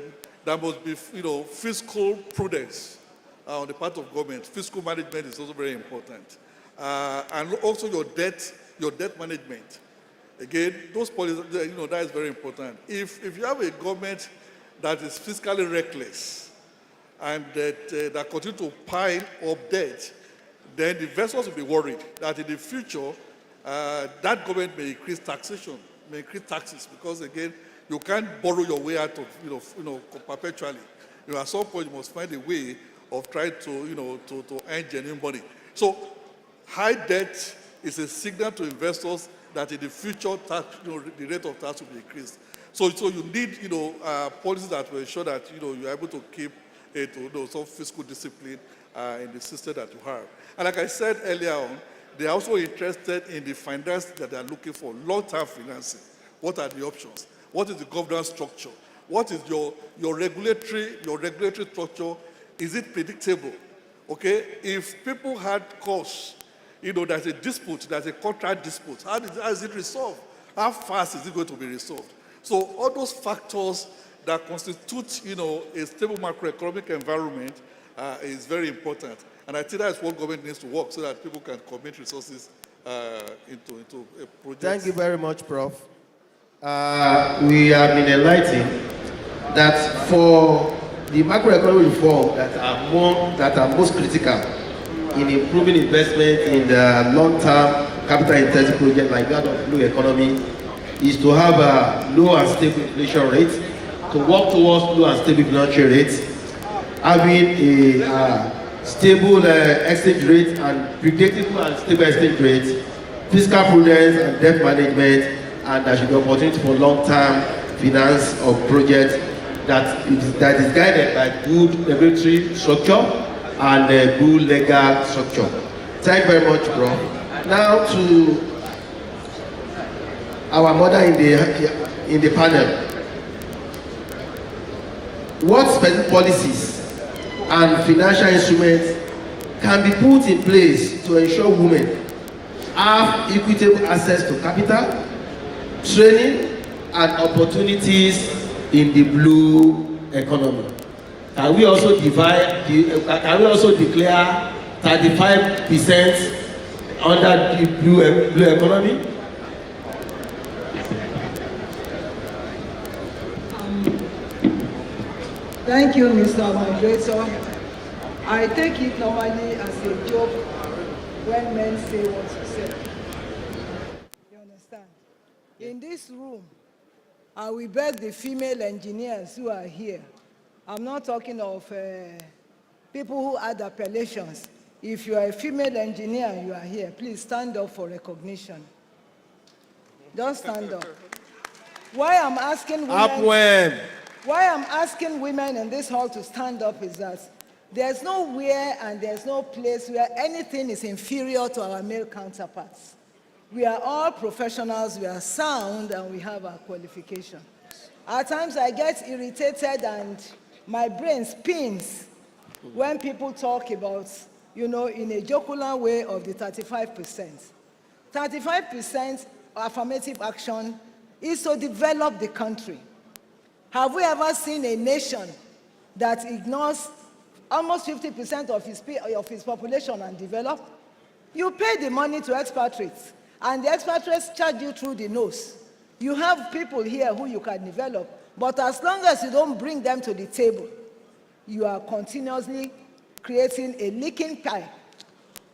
must be, fiscal prudence on the part of government. Fiscal management is also very important, and also your debt management. Again, those policies, that is very important. If you have a government that is fiscally reckless and that continue to pile up debt, then the investors will be worried that in the future, that government may increase taxation, may increase taxes, because again, you can't borrow your way out of, perpetually. At some point, you must find a way of trying to earn genuine money. So, high debt is a signal to investors that in the future, the rate of tax will be increased. So you need, policies that will ensure that, you're able to keep some fiscal discipline in the system that you have. And like I said earlier on, they're also interested in the finance that they're looking for, long-term financing. What are the options? What is the governance structure? What is your regulatory structure? Is it predictable? Okay, if people had costs, there's a dispute, there's a contract dispute, how is it resolved? How fast is it going to be resolved? So all those factors that constitute, a stable macroeconomic environment is very important. And I think that's what government needs to work so that people can commit resources into a project. Thank you very much, Prof. We have been enlightened that for the macroeconomic reform that are most critical in improving investment in the long-term capital-intensive project like that of blue economy is to have a low and stable inflation rate, to work towards low and stable inflation rates, having a stable exchange rate and predictable and stable exchange rate, fiscal prudence and debt management, and there should be opportunity for long-term finance of projects that is guided by good regulatory structure and good legal structure. Thank you very much, bro. Now to our mother in the panel. What specific policies and financial instruments can be put in place to ensure women have equitable access to capital, training, and opportunities in the blue economy? Can we also declare 35% under the blue economy? Thank you, Mr. Moderator. I take it normally as a joke when men say what you say. You understand? In this room, I will beg the female engineers who are here. I'm not talking of people who add appellations. If you are a female engineer and you are here, please stand up for recognition. Don't stand up. Why I'm asking women... Why I'm asking women in this hall to stand up is that there's nowhere and there's no place where anything is inferior to our male counterparts. We are all professionals, we are sound, and we have our qualification. At times I get irritated and my brain spins when people talk about, in a jocular way of the 35%. 35% affirmative action is to develop the country. Have we ever seen a nation that ignores almost 50% of its population and develop? You pay the money to expatriates, and the expatriates charge you through the nose. You have people here who you can develop, but as long as you don't bring them to the table, you are continuously creating a leaking pipe.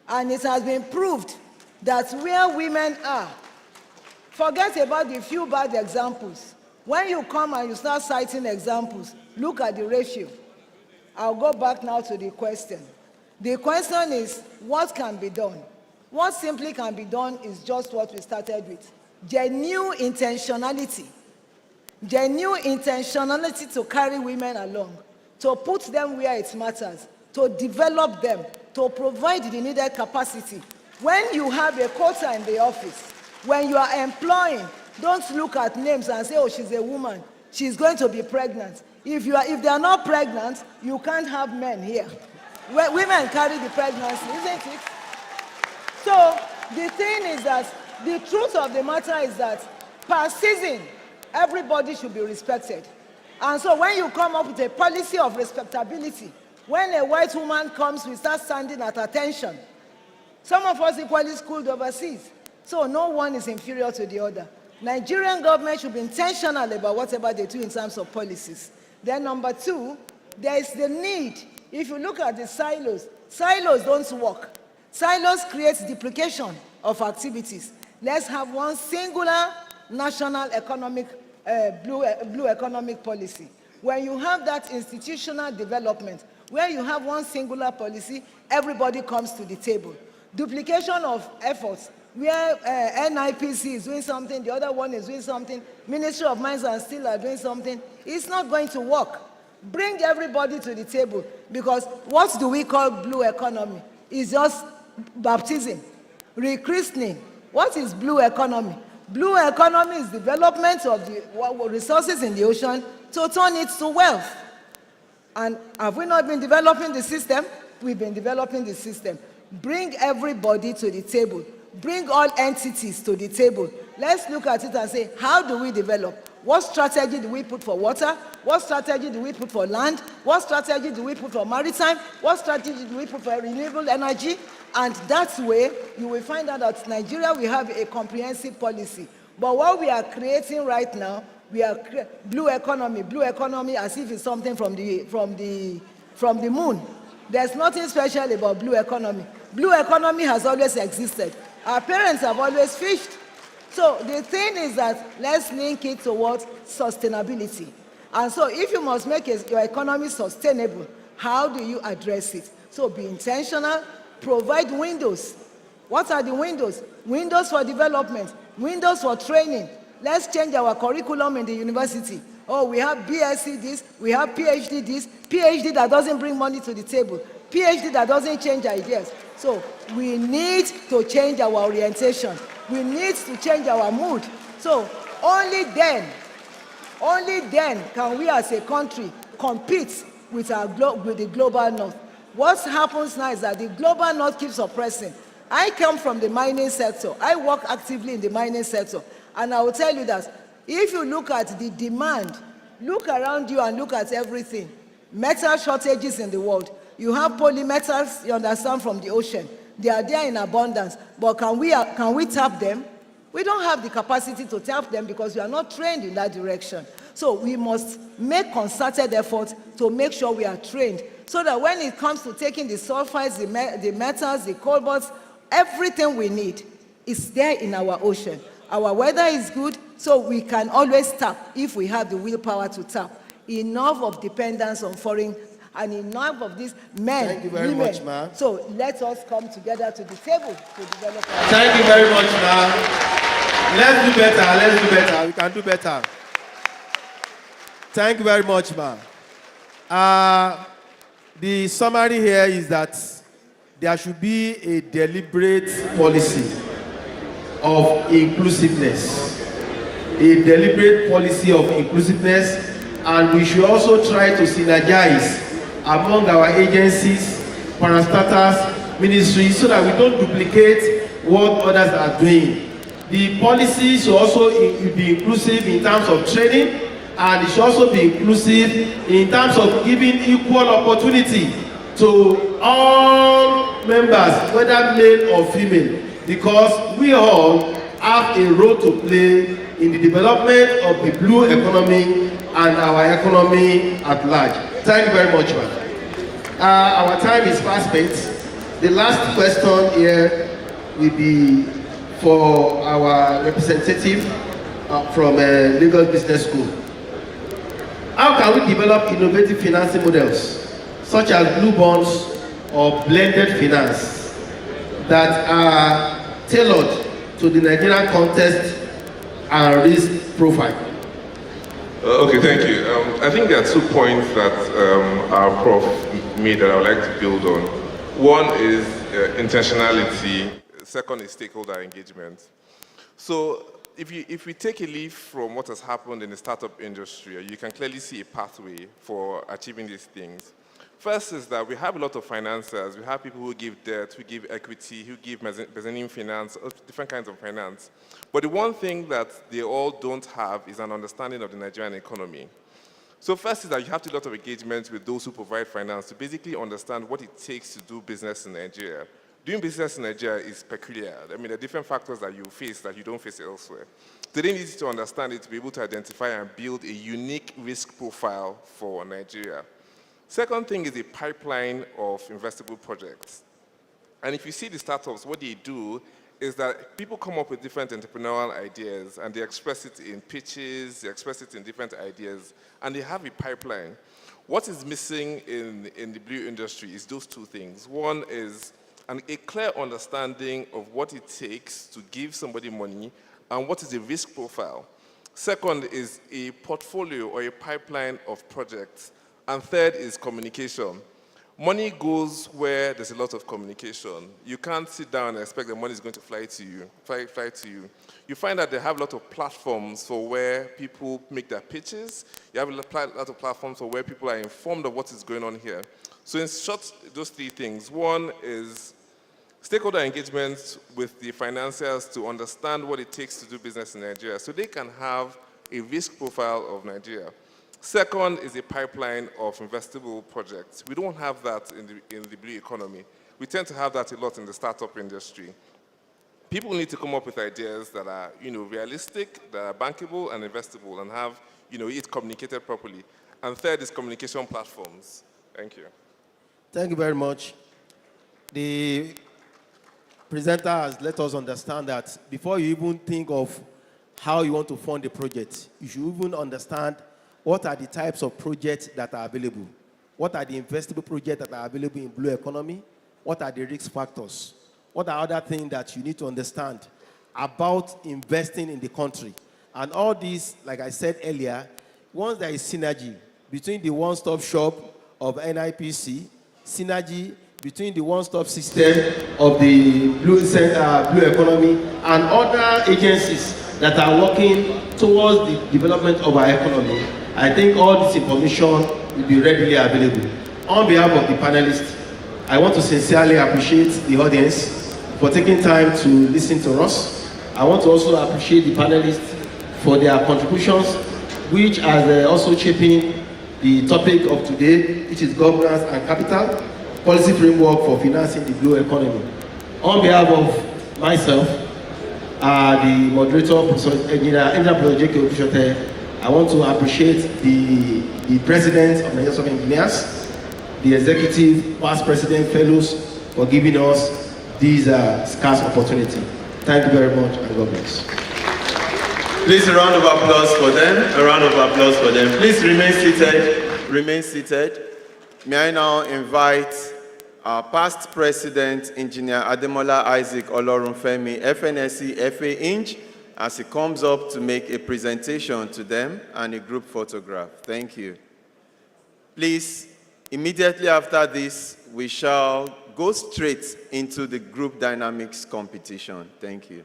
And it has been proved that where women are, forget about the few bad examples. When you come and you start citing examples, look at the ratio. I'll go back now to the question. The question is, what can be done? What simply can be done is just what we started with. Genuine intentionality. Genuine intentionality to carry women along, to put them where it matters, to develop them, to provide the needed capacity. When you have a quota in the office, when you are employing, don't look at names and say, oh, she's a woman, she's going to be pregnant. If they are not pregnant, you can't have men here. Women carry the pregnancy, isn't it? So the thing is that the truth of the matter is that per season, everybody should be respected. And so when you come up with a policy of respectability, when a white woman comes, we start standing at attention. Some of us equally schooled overseas, so no one is inferior to the other. Nigerian government should be intentional about whatever they do in terms of policies. Then number two, there is the need. If you look at the silos don't work. Silos create duplication of activities. Let's have one singular national economic, blue economic policy. When you have that institutional development, where you have one singular policy, everybody comes to the table. Duplication of efforts, where NIPC is doing something, the other one is doing something, Ministry of Mines and Steel are doing something. It's not going to work. Bring everybody to the table, because what do we call blue economy? It's just baptism, rechristening. What is blue economy? Blue economy is development of the resources in the ocean to turn it to wealth. And have we not been developing the system? We've been developing the system. Bring everybody to the table. Bring all entities to the table. Let's look at it and say, how do we develop? What strategy do we put for water? What strategy do we put for land? What strategy do we put for maritime? What strategy do we put for renewable energy? And that way, you will find out that Nigeria will have a comprehensive policy. But what we are creating right now, we are blue economy as if it's something from the moon. There's nothing special about blue economy. Blue economy has always existed. Our parents have always fished. So the thing is that let's link it towards sustainability. And so if you must make your economy sustainable, how do you address it? So be intentional, provide windows. What are the windows? Windows for development, windows for training. Let's change our curriculum in the university. Oh, we have BSc this, we have PhD this, PhD that doesn't bring money to the table, PhD that doesn't change ideas. So we need to change our orientation. We need to change our mood. So only then can we as a country compete with the global north. What happens now is that the global north keeps oppressing. I come from the mining sector. I work actively in the mining sector. And I will tell you that if you look at the demand, look around you and look at everything. Metal shortages in the world. You have polymetals, you understand, from the ocean. They are there in abundance. But can we tap them? We don't have the capacity to tap them because we are not trained in that direction. So we must make concerted efforts to make sure we are trained, so that when it comes to taking the sulfides, the metals, the cobalts, everything we need is there in our ocean. Our weather is good, so we can always tap if we have the willpower to tap. Enough of dependence on foreign, and enough of these men, Thank you very women. much, ma'am. So let us come together to the table to develop our... Thank you very much, ma'am. Let's do better. We can do better. Thank you very much, ma'am. The summary here is that there should be a deliberate policy of inclusiveness. A deliberate policy of inclusiveness, and we should also try to synergize among our agencies, parastatals, ministries, so that we don't duplicate what others are doing. The policy should also be inclusive in terms of training, and it should also be inclusive in terms of giving equal opportunity to all members, whether male or female, because we all have a role to play in the development of the blue economy and our economy at large. Thank you very much, ma'am. Our time is fast spent. The last question here will be for our representative from Lagos Business School. How can we develop innovative financing models, such as blue bonds or blended finance, that are tailored to the Nigerian context and risk profile? Okay, thank you. I think there are 2 points that our prof made that I would like to build on. One is intentionality. Second is stakeholder engagement. So if we take a leaf from what has happened in the startup industry, you can clearly see a pathway for achieving these things. First is that we have a lot of financiers. We have people who give debt, who give equity, who give mezzanine finance, different kinds of finance. But the one thing that they all don't have is an understanding of the Nigerian economy. So first is that you have to do a lot of engagement with those who provide finance to basically understand what it takes to do business in Nigeria. Doing business in Nigeria is peculiar. I mean, there are different factors that you face that you don't face elsewhere. So they need to understand it to be able to identify and build a unique risk profile for Nigeria. Second thing is a pipeline of investable projects. And if you see the startups, what they do is that people come up with different entrepreneurial ideas, and they express it in pitches, they express it in different ideas, and they have a pipeline. What is missing in the blue industry is those 2 things. One is and a clear understanding of what it takes to give somebody money and what is the risk profile. Second is a portfolio or a pipeline of projects. And third is communication. Money goes where there's a lot of communication. You can't sit down and expect that money is going to fly to you. You find that they have a lot of platforms for where people make their pitches. You have a lot of platforms for where people are informed of what is going on here. So in short, those three things. One is stakeholder engagement with the financiers to understand what it takes to do business in Nigeria so they can have a risk profile of Nigeria. Second is a pipeline of investable projects. We don't have that in the blue economy. We tend to have that a lot in the startup industry. People need to come up with ideas that are, realistic, that are bankable and investable, and have, it communicated properly. And third is communication platforms. Thank you. Thank you very much. The presenter has let us understand that before you even think of how you want to fund the project, you should even understand what are the types of projects that are available. What are the investable projects that are available in blue economy? What are the risk factors? What are other things that you need to understand about investing in the country? And all these, like I said earlier, once there is synergy between the one-stop shop of NIPC, synergy between the one-stop system of the blue economy and other agencies that are working towards the development of our economy, I think all this information will be readily available. On behalf of the panelists, I want to sincerely appreciate the audience for taking time to listen to us. I want to also appreciate the panelists for their contributions, which has also shaping the topic of today, which is governance and capital, policy framework for financing the blue economy. On behalf of myself, the moderator, Professor Engineer, I want to appreciate the president of the Nigerian Software Engineers, the executive past president fellows for giving us this scarce opportunity. Thank you very much and God bless. Please, a round of applause for them. A round of applause for them. Please remain seated. Remain seated. May I now invite our past president, Engineer Ademola Isaac Olorunfemi, FNSC FA Inch, as he comes up to make a presentation to them and a group photograph. Thank you. Please, immediately after this, we shall go straight into the group dynamics competition. Thank you.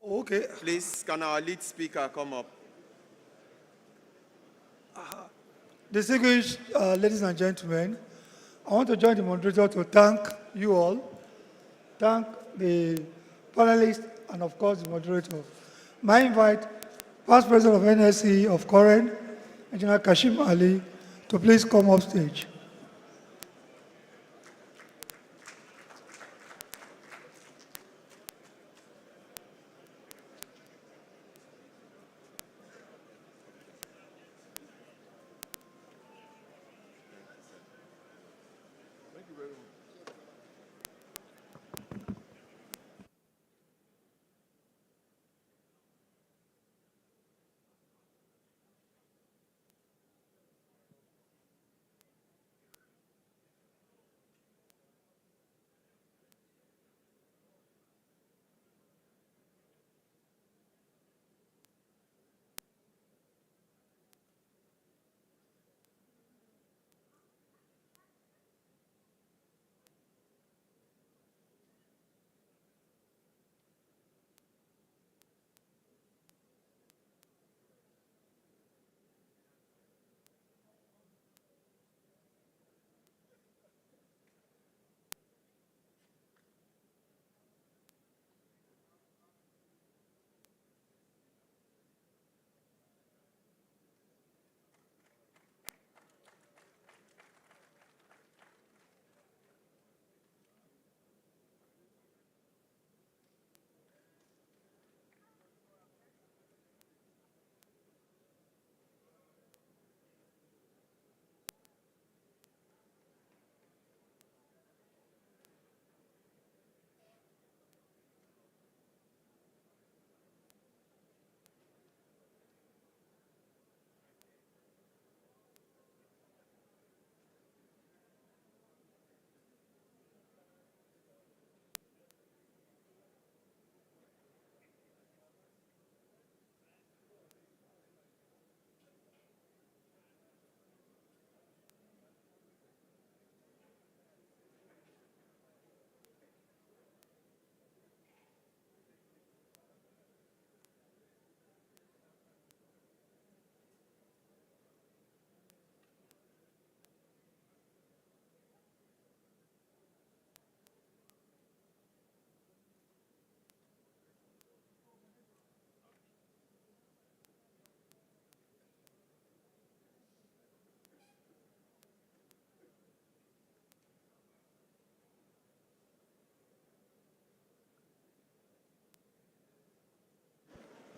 Okay. Please, can our lead speaker come up? Distinguished ladies and gentlemen, I want to join the moderator to thank you all, thank the panelists, and of course the moderator. My invite, past president of NSC of Koren, Engineer Kashim Ali, to please come up stage.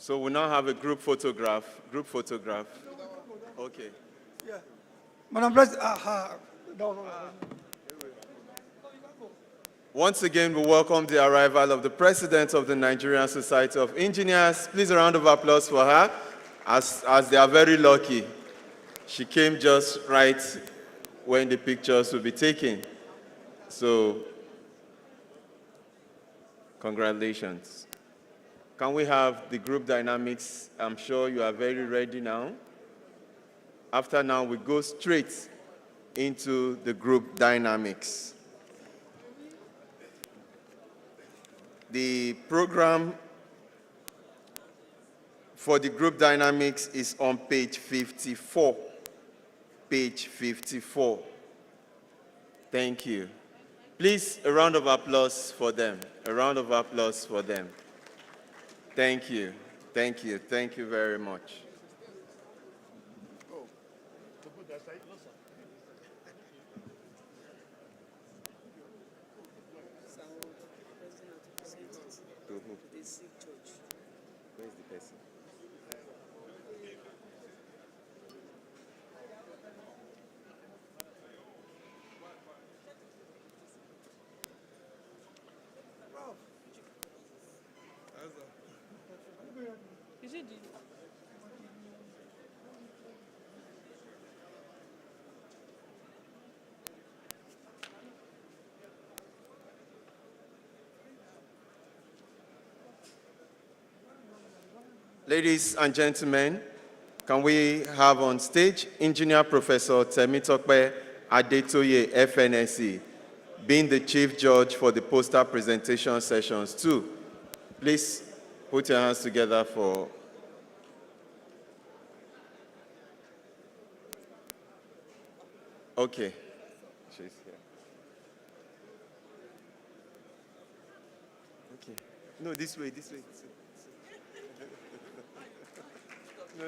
So we now have a group photograph. Group photograph. Okay. Yeah. Madam President, no. Once again, we welcome the arrival of the President of the Nigerian Society of Engineers. Please, a round of applause for her, as they are very lucky. She came just right when the pictures will be taken. So, congratulations. Can we have the group dynamics? I'm sure you are very ready now. After now, we go straight into the group dynamics. The program for the group dynamics is on page 54. Page 54. Thank you. Please, a round of applause for them. A round of applause for them. Thank you. Thank you. Thank you very much. Where's the person? Is it Ladies and gentlemen, can we have on stage Engineer Professor Temitokpe Adetoye, FNSE, being the Chief Judge for the poster presentation sessions 2. Please put your hands together for... Okay. She's here. Okay. No, this way, this way. This way. No.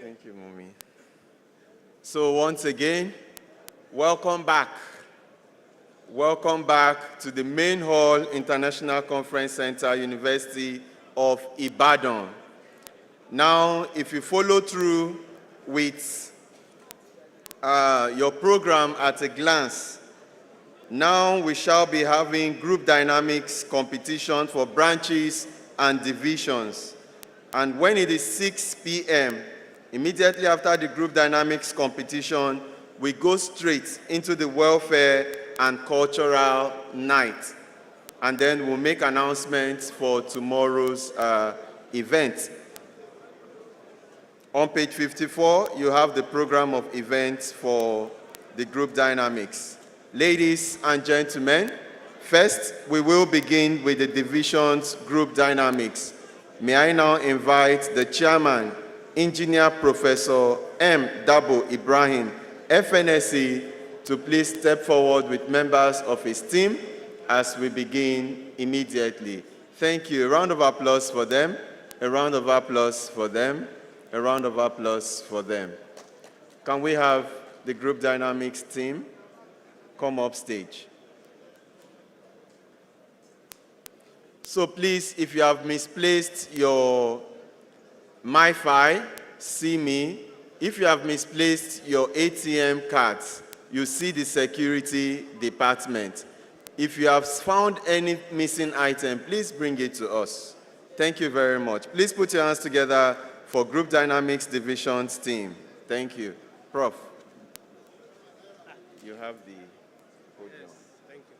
Thank you, Mommy. So once again, welcome back. Welcome back to the Main Hall International Conference Center, University of Ibadan. Now, if you follow through with your program at a glance, now we shall be having group dynamics competition for branches and divisions. And when it is 6 p.m., immediately after the group dynamics competition, we go straight into the welfare and cultural night. And then we'll make announcements for tomorrow's event. On page 54, you have the program of events for the group dynamics. Ladies and gentlemen, first, we will begin with the division's group dynamics. May I now invite the chairman, Engineer Professor M. Dabo Ibrahim, FNSE, to please step forward with members of his team as we begin immediately. Thank you. A round of applause for them. A round of applause for them. A round of applause for them. Can we have the group dynamics team come up stage? So please, if you have misplaced your MiFi, see me. If you have misplaced your ATM cards, you see the security department. If you have found any missing item, please bring it to us. Thank you very much. Please put your hands together for Group Dynamics Divisions team. Thank you. Prof, you have the podium. Thank you.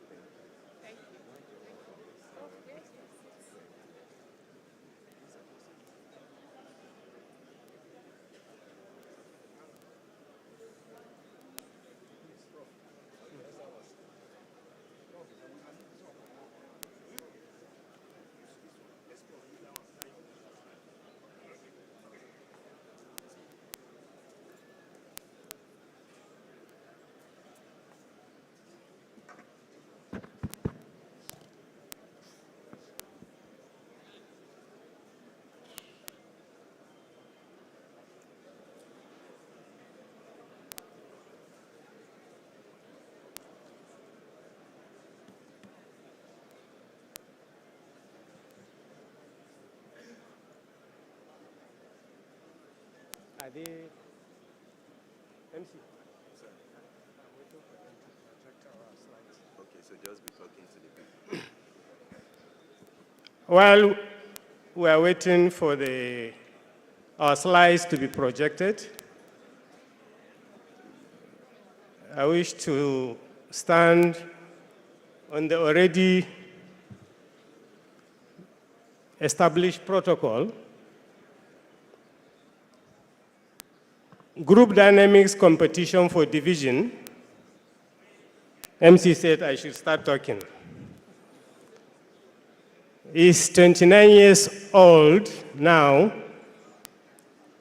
Are they MC? Okay, so just be talking to the people. While we are waiting for our slides to be projected, I wish to stand on the already established protocol. Group dynamics competition for division. MC said I should start talking. Is 29 years old now.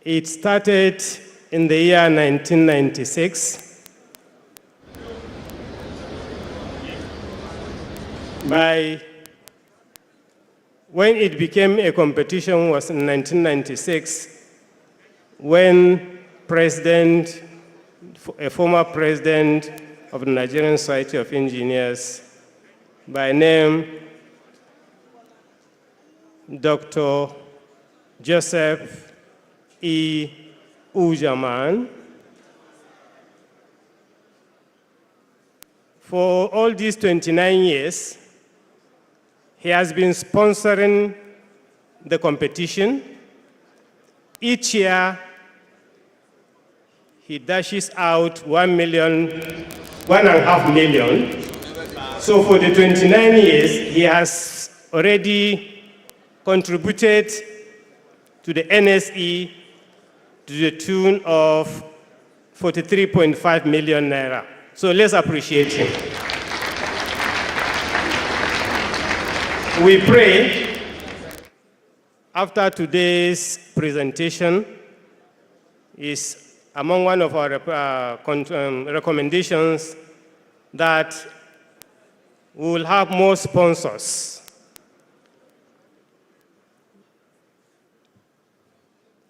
It started in the year 1996 when it became a competition was in 1996 when a former president of the Nigerian Society of Engineers by name Dr. Joseph E. Ujaman. For all these 29 years, he has been sponsoring the competition. Each year, he dashes out 1.5 million. So for the 29 years, he has already contributed to the NSE to the tune of 43.5 million naira. So let's appreciate him. We pray after today's presentation is among one of our recommendations that we will have more sponsors.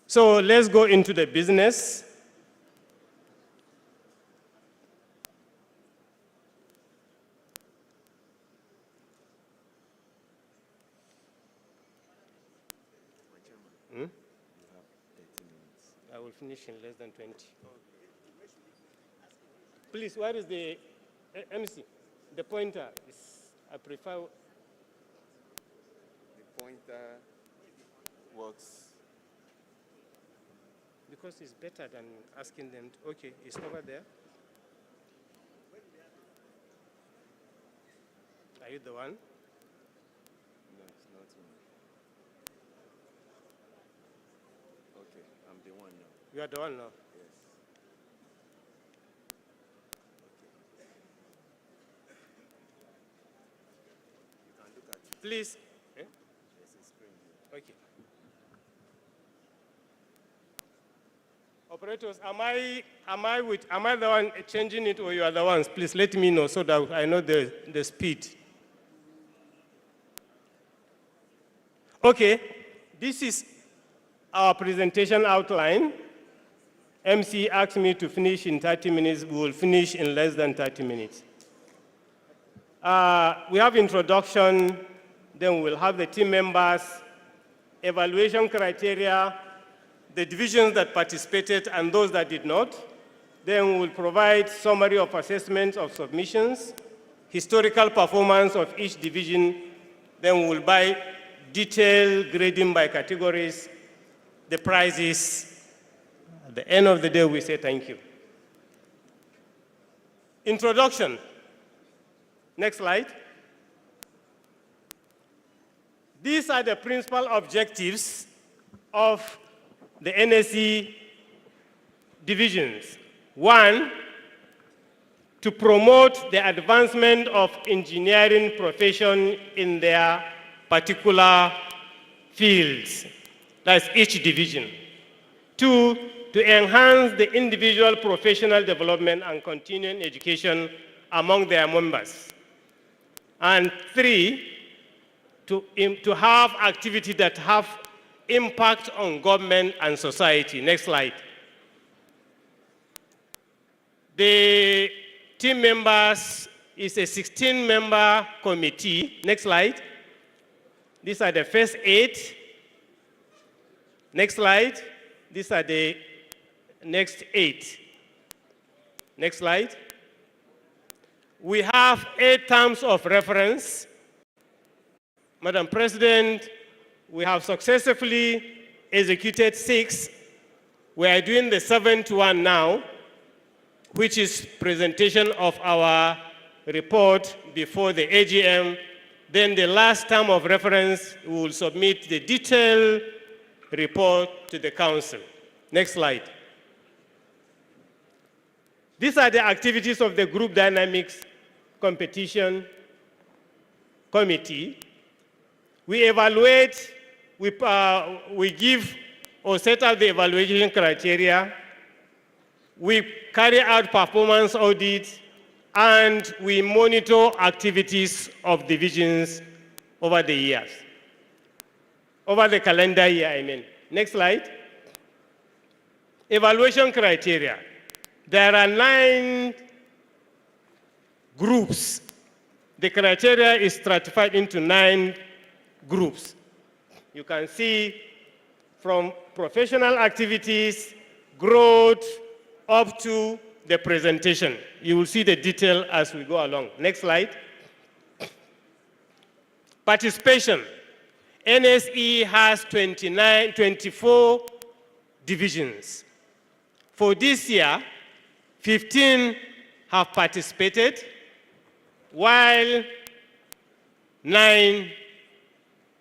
So let's go into the business. I will finish in less than 20. Please, where is the MC? The pointer I prefer. The pointer works. Because it's better than asking them, okay, it's over there. Are you the one? No, it's not me. Okay, I'm the one now. You are the one now? Yes. Okay. You can look at it. Please. There's a screen here. Okay. Operators, am I the one changing it or you are the ones? Please let me know so that I know the speed. Okay, this is our presentation outline. MC asked me to finish in 30 minutes. We will finish in less than 30 minutes. We have introduction, then we'll have the team members, evaluation criteria, the divisions that participated and those that did not. Then we will provide summary of assessments of submissions, historical performance of each division. Then we will buy detailed grading by categories, the prizes. At the end of the day, we say thank you. Introduction. Next slide. These are the principal objectives of the NSE divisions. One, to promote the advancement of engineering profession in their particular fields. That's each division. Two, to enhance the individual professional development and continuing education among their members. And three, to have activities that have impact on government and society. Next slide. The team members is a 16-member committee. Next slide. These are the first 8. Next slide. These are the next 8. Next slide. We have 8 terms of reference. Madam President, we have successfully executed 6. We are doing the 7th one now, which is presentation of our report before the AGM. Then the last term of reference, we will submit the detailed report to the council. Next slide. These are the activities of the Group Dynamics Competition Committee. We evaluate, we give or set out the evaluation criteria. We carry out performance audits, and we monitor activities of divisions over the years. Over the calendar year, I mean. Next slide. Evaluation criteria. There are 9 groups. The criteria is stratified into 9 groups. You can see from professional activities, growth, up to the presentation. You will see the detail as we go along. Next slide. Participation. NSE has 24 divisions. For this year, 15 have participated, while 9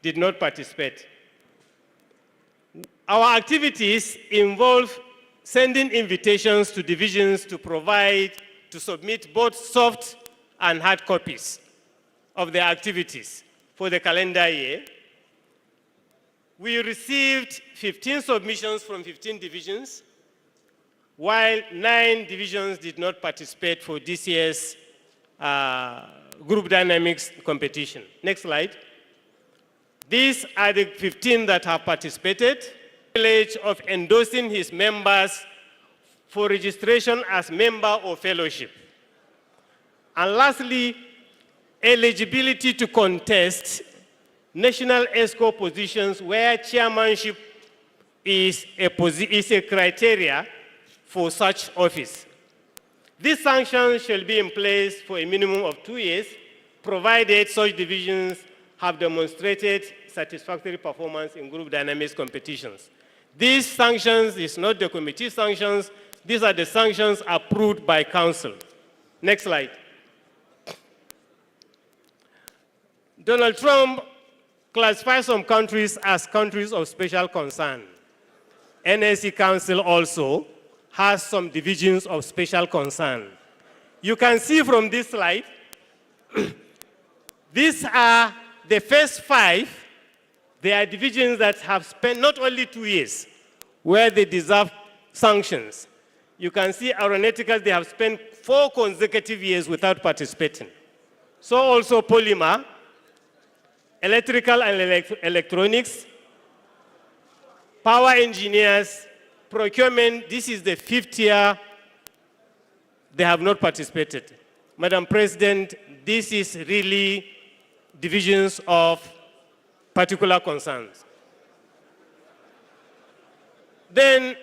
did not participate. Our activities involve sending invitations to divisions to submit both soft and hard copies of their activities for the calendar year. We received 15 submissions from 15 divisions, while 9 divisions did not participate for this year's Group Dynamics competition. Next slide. These are the 15 that have participated. Privilege of endorsing his members for registration as member or fellowship. And lastly, eligibility to contest national ESCO positions where chairmanship is a criteria for such office. These sanctions shall be in place for a minimum of 2 years, provided such divisions have demonstrated satisfactory performance in group dynamics competitions. These sanctions is not the committee sanctions. These are the sanctions approved by council. Next slide. Donald Trump classifies some countries as countries of special concern. NSE Council also has some divisions of special concern. You can see from this slide, these are the first 5. They are divisions that have spent not only 2 years, where they deserve sanctions. You can see aeronautical, they have spent 4 consecutive years without participating. So also polymer, electrical and electronics, power engineers, procurement, this is the 5th year they have not participated. Madam President, this is really divisions of particular concerns. Then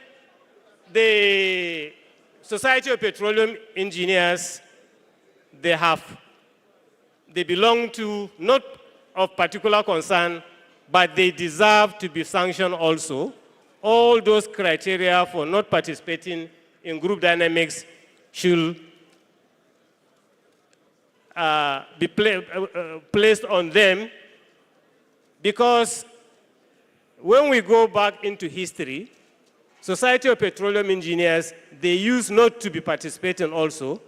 the Society of Petroleum Engineers, they belong to not of particular concern, but they deserve to be sanctioned also. All those criteria for not participating in group dynamics should be placed on them, because when we go back into history, Society of Petroleum Engineers, they used not to be participating also.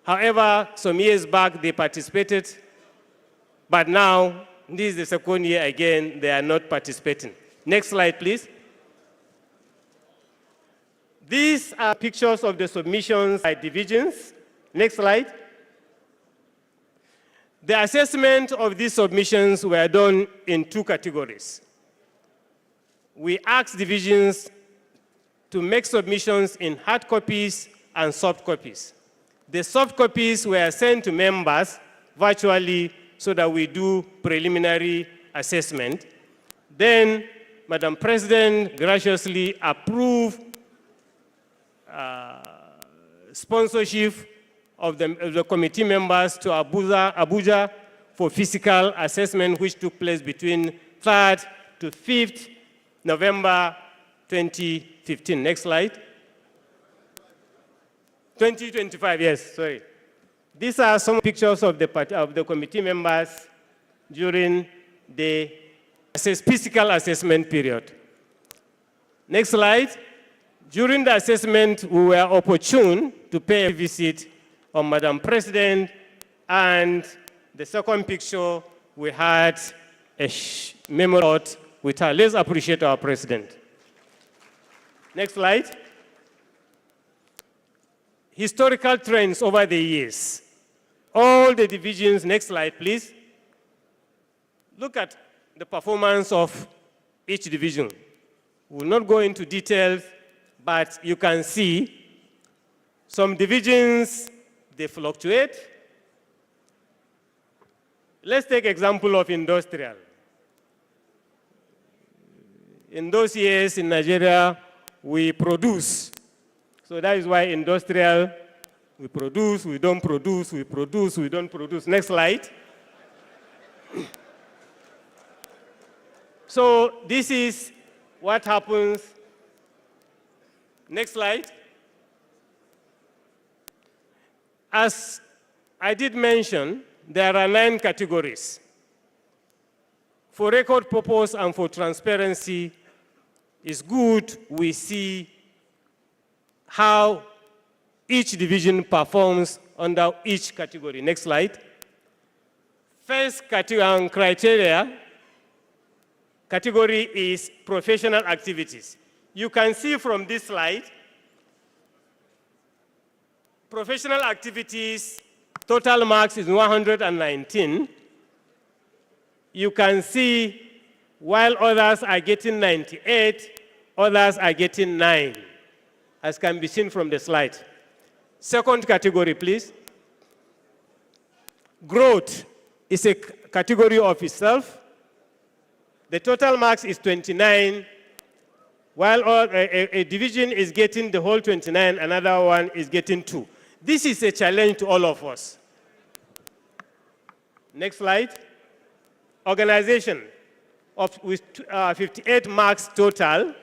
However, some years back they participated, but now, this is the second year again, they are not participating. Next slide, please. These are pictures of the submissions by divisions. Next slide. The assessment of these submissions were done in 2 categories. We asked divisions to make submissions in hard copies and soft copies. The soft copies were sent to members virtually so that we do preliminary assessment. Then, Madam President graciously approved sponsorship of the committee members to Abuja for physical assessment, which took place between 3rd to 5th November 2015. Next slide. 2025, yes, sorry. These are some pictures of the committee members during the physical assessment period. Next slide. During the assessment, we were opportune to pay a visit on Madam President, and the second picture, we had a memorial with her. Let's appreciate our president. Next slide. Historical trends over the years. All the divisions, next slide, please. Look at the performance of each division. We will not go into details, but you can see some divisions, they fluctuate. Let's take example of industrial. In those years in Nigeria, we produce. So that is why industrial, we produce, we don't produce, we produce, we don't produce. Next slide. So this is what happens. Next slide. As I did mention, there are 9 categories. For record purpose and for transparency, it's good we see how each division performs under each category. Next slide. First category is professional activities. You can see from this slide, professional activities, total marks is 119. You can see while others are getting 98, others are getting 9, as can be seen from the slide. Second category, please. Growth is a category of itself. The total marks is 29, while a division is getting the whole 29, another one is getting 2. This is a challenge to all of us. Next slide. Organization with 58 marks total.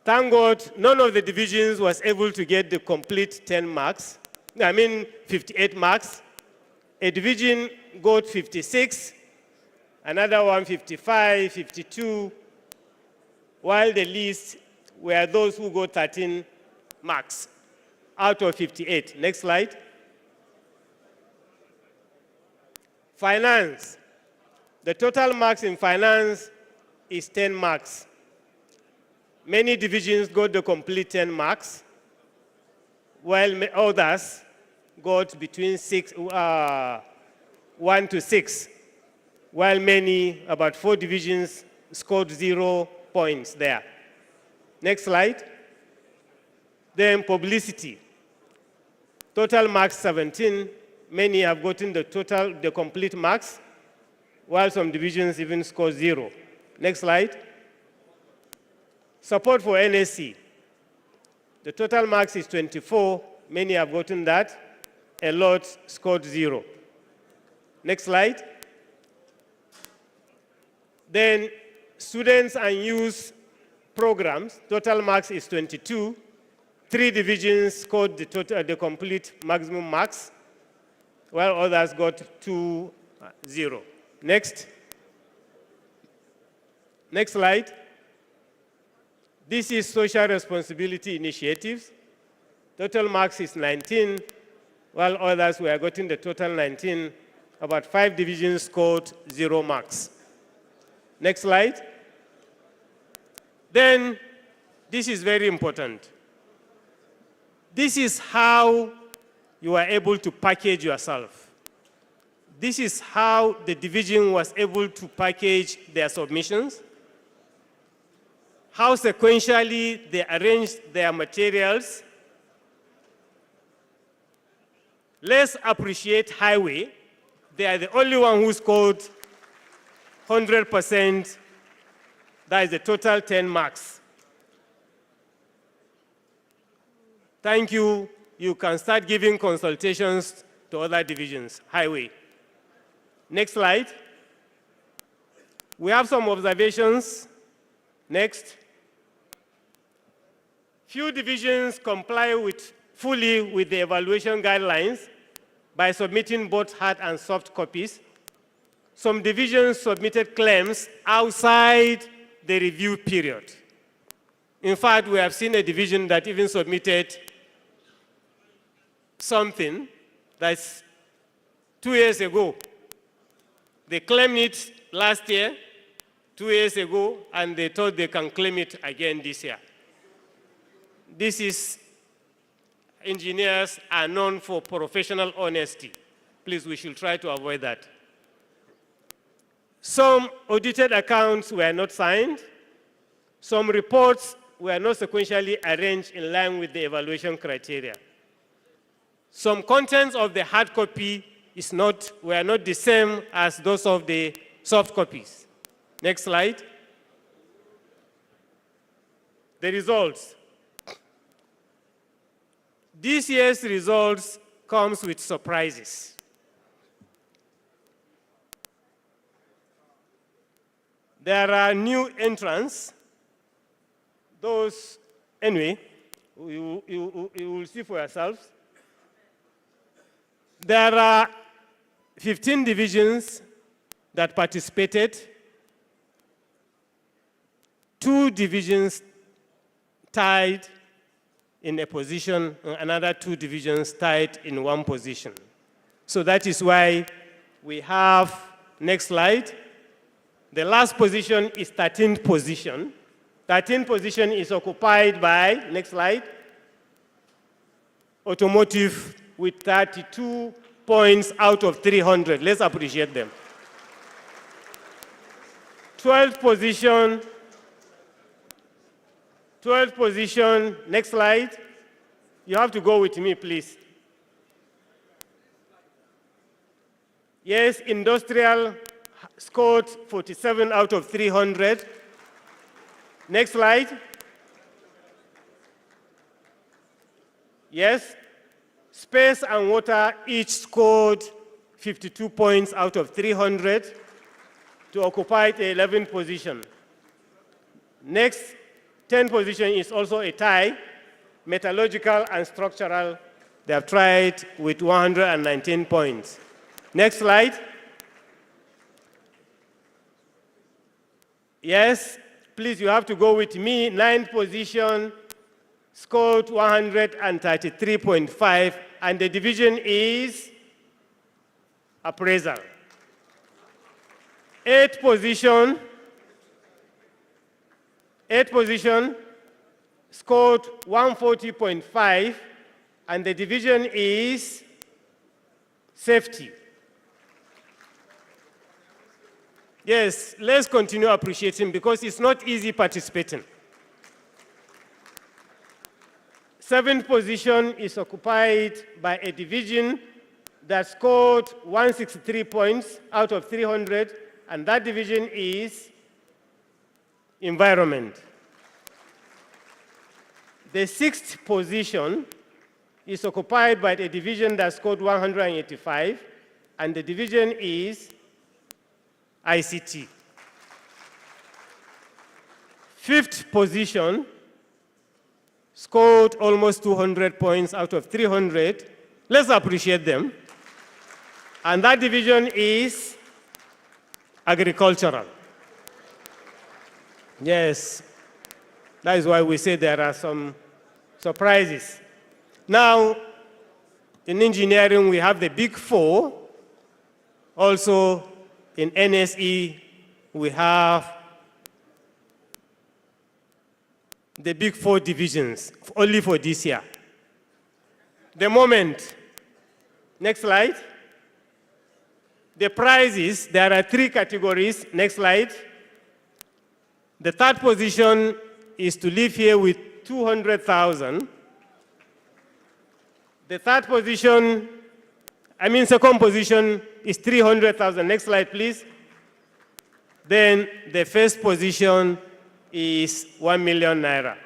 Thank God, none of the divisions was able to get the complete 10 marks. 58 marks. A division got 56, another one 55, 52, while the least were those who got 13 marks out of 58. Next slide. Finance. The total marks in finance is 10 marks. Many divisions got the complete 10 marks, while others got between 1 to 6, while many, about 4 divisions, scored 0 points there. Next slide. Then publicity. Total marks 17. Many have gotten the complete marks, while some divisions even score 0. Next slide. Support for NSC. The total marks is 24. Many have gotten that. A lot scored 0. Next slide. Then students and youth programs, total marks is 22. 3 divisions scored the complete maximum marks, while others got 2, 0. Next. Next slide. This is social responsibility initiatives. Total marks is 19, while others were getting the total 19. About 5 divisions scored 0 marks. Next slide. Then, this is very important. This is how you are able to package yourself. This is how the division was able to package their submissions, how sequentially they arranged their materials. Let's appreciate highway. They are the only one who scored 100%. That is the total 10 marks. Thank you. You can start giving consultations to other divisions. Highway. Next slide. We have some observations. Next. Few divisions comply fully with the evaluation guidelines by submitting both hard and soft copies. Some divisions submitted claims outside the review period. In fact, we have seen a division that even submitted something that's 2 years ago. They claimed it last year, 2 years ago, and they thought they can claim it again this year. This is, engineers are known for professional honesty. Please, we should try to avoid that. Some audited accounts were not signed. Some reports were not sequentially arranged in line with the evaluation criteria. Some contents of the hard copy were not the same as those of the soft copies. Next slide. The results. This year's results comes with surprises. There are new entrants. Those, anyway, you will see for yourselves. There are 15 divisions that participated. 2 divisions tied in a position, another 2 divisions tied in one position. So that is why we have, next slide, the last position is 13th position. 13th position is occupied by, next slide, automotive with 32 points out of 300. Let's appreciate them. 12th position, next slide. You have to go with me, please. Yes, industrial scored 47 out of 300. Next slide. Yes, space and water each scored 52 points out of 300 to occupy the 11th position. Next, 10th position is also a tie. Metallurgical and structural, they have tried with 119 points. Next slide. Yes, please, you have to go with me. 9th position scored 133.5, and the division is appraisal. 8th position scored 140.5, and the division is safety. Yes, let's continue appreciating because it's not easy participating. 7th position is occupied by a division that scored 163 points out of 300, and that division is environment. The 6th position is occupied by a division that scored 185, and the division is ICT. 5th position scored almost 200 points out of 300. Let's appreciate them. And that division is agricultural. Yes, that is why we say there are some surprises. Now, in engineering, we have the big 4. Also, in NSE, we have the big 4 divisions, only for this year. The moment, next slide. The prizes, there are 3 categories. Next slide. The 3rd position is to leave here with 200,000. The 3rd position, second position is 300,000. Next slide, please. Then the first position is 1 million naira.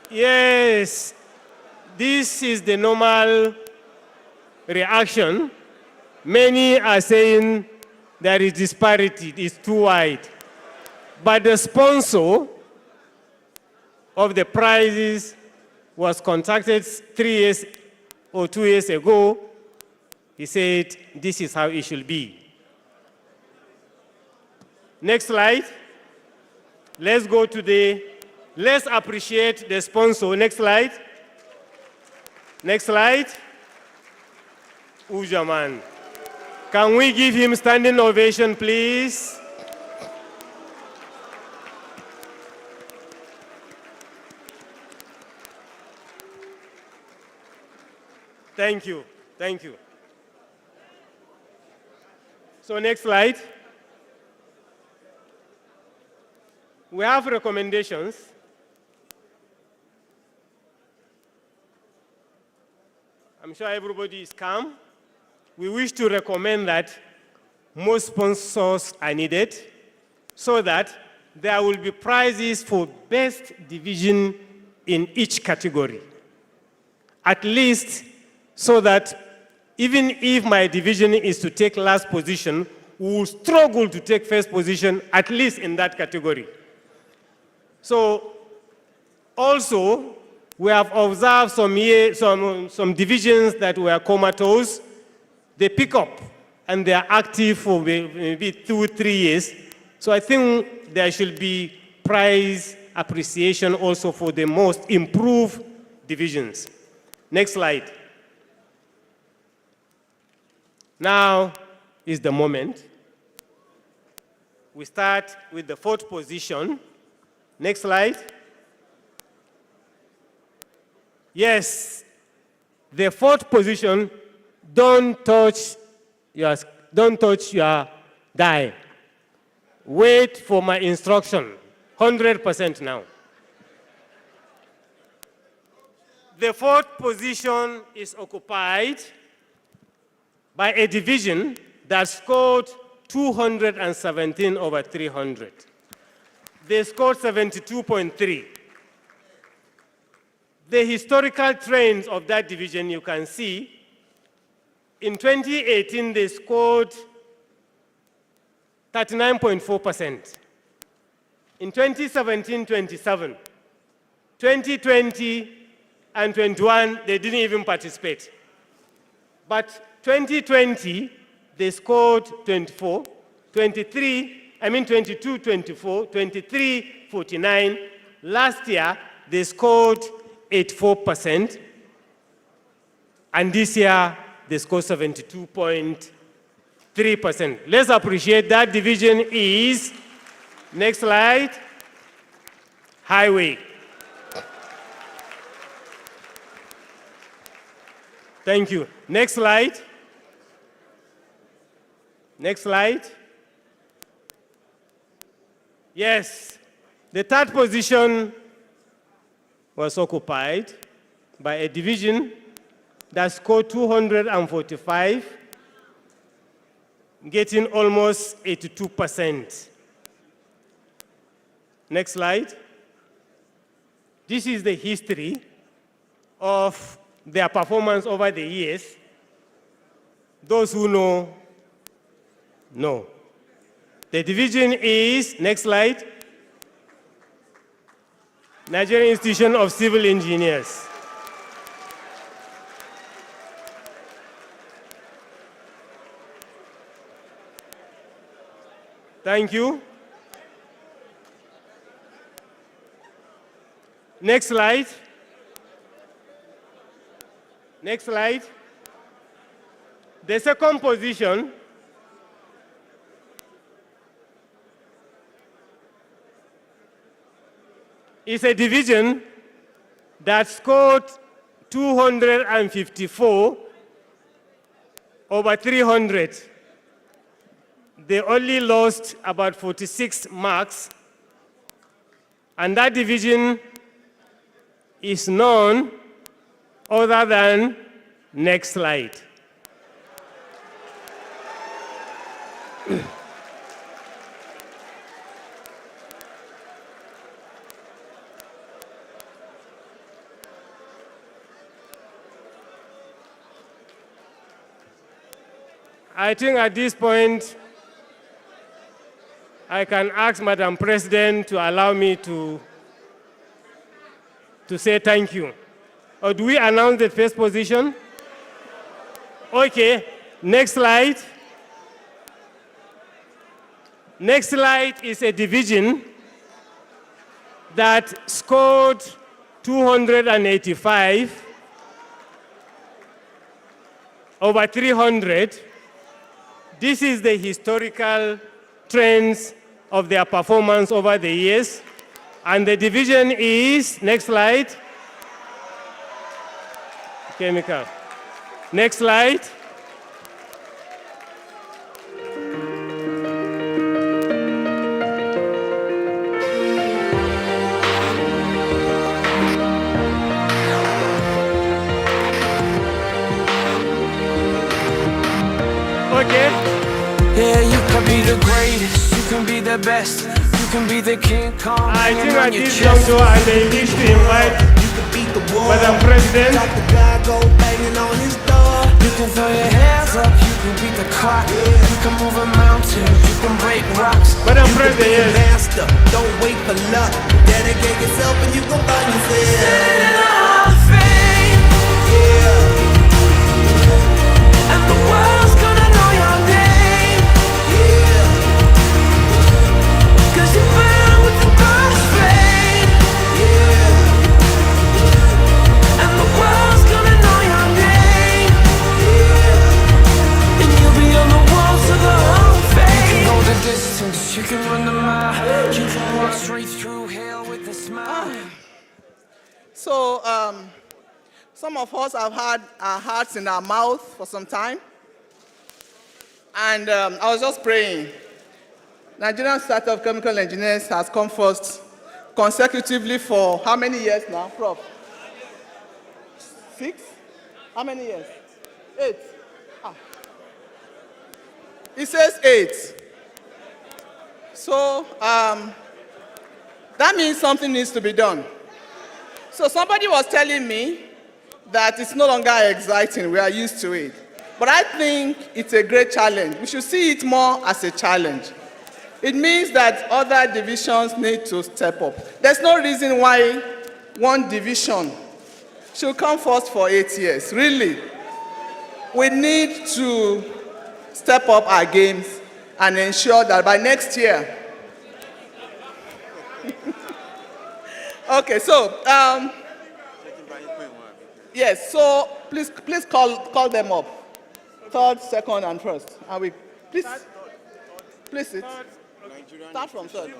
Yes, this is the normal reaction. Many are saying there is disparity, it is too wide. But the sponsor of the prizes was contacted 3 years or 2 years ago. He said, this is how it should be. Next slide. Let's go to let's appreciate the sponsor. Next slide. Next slide. Ujaman. Can we give him standing ovation, please? Thank you. Thank you. So next slide. We have recommendations. I'm sure everybody is calm. We wish to recommend that more sponsors are needed so that there will be prizes for best division in each category. At least so that even if my division is to take last position, we will struggle to take first position, at least in that category. So also, we have observed some divisions that were comatose. They pick up and they are active for maybe 2 or 3 years. So I think there should be prize appreciation also for the most improved divisions. Next slide. Now is the moment. We start with the 4th position. Next slide. Yes, the 4th position, don't touch your die. Wait for my instruction, 100% now. The 4th position is occupied by a division that scored 217 over 300. They scored 72.3. The historical trends of that division you can see. In 2018, they scored 39.4%. In 2017, 27. 2020 and 21, they didn't even participate. But 2020, they scored 24, 22, 24, 23, 49. Last year, they scored 84%. And this year, they scored 72.3%. Let's appreciate that division is, next slide, highway. Thank you. Next slide. Next slide. Yes, the 3rd position was occupied by a division that scored 245, getting almost 82%. Next slide. This is the history of their performance over the years. Those who know. The division is, next slide, Nigerian Institution of Civil Engineers. Thank you. Next slide. Next slide. The 2nd position is a division that scored 254 over 300. They only lost about 46 marks. And that division is none other than, next slide. I think at this point, I can ask Madam President to allow me to say thank you. Or do we announce the first position? Okay, next slide. Next slide is a division that scored 285 over 300. This is the historical trends of their performance over the years. And the division is, next slide, chemical. Next slide. Okay. Yeah, you can be the greatest, you can be the best, you can be the King Kong. I think at this juncture I may wish to invite Madam President. You can throw your hands up, you can beat the clock, you can move a mountain, you can break rocks. Madam President, yes. Master, don't wait for luck, dedicate yourself and you can find yourself. Sitting in the Hall of Fame, yeah. And the world's gonna know your name, yeah. Cause you burn with the best flame, yeah. And the world's gonna know your name, yeah. And you'll be on the walls of the Hall of Fame. You can go the distance, you can run the mile, you can walk straight through hell with a smile. So, some of us have had our hearts in our mouth for some time. And I was just praying. Nigerian Society of Chemical Engineers has come first consecutively for how many years now, Prof? 6? How many years? 8. Ah. It says 8. So, that means something needs to be done. So somebody was telling me that it's no longer exciting, we are used to it. But I think it's a great challenge. We should see it more as a challenge. It means that other divisions need to step up. There's no reason why one division should come first for 8 years, really. We need to step up our games and ensure that by next year. Okay, so, yes, so please call them up. Third, second, and first. And we, please sit. Start from third.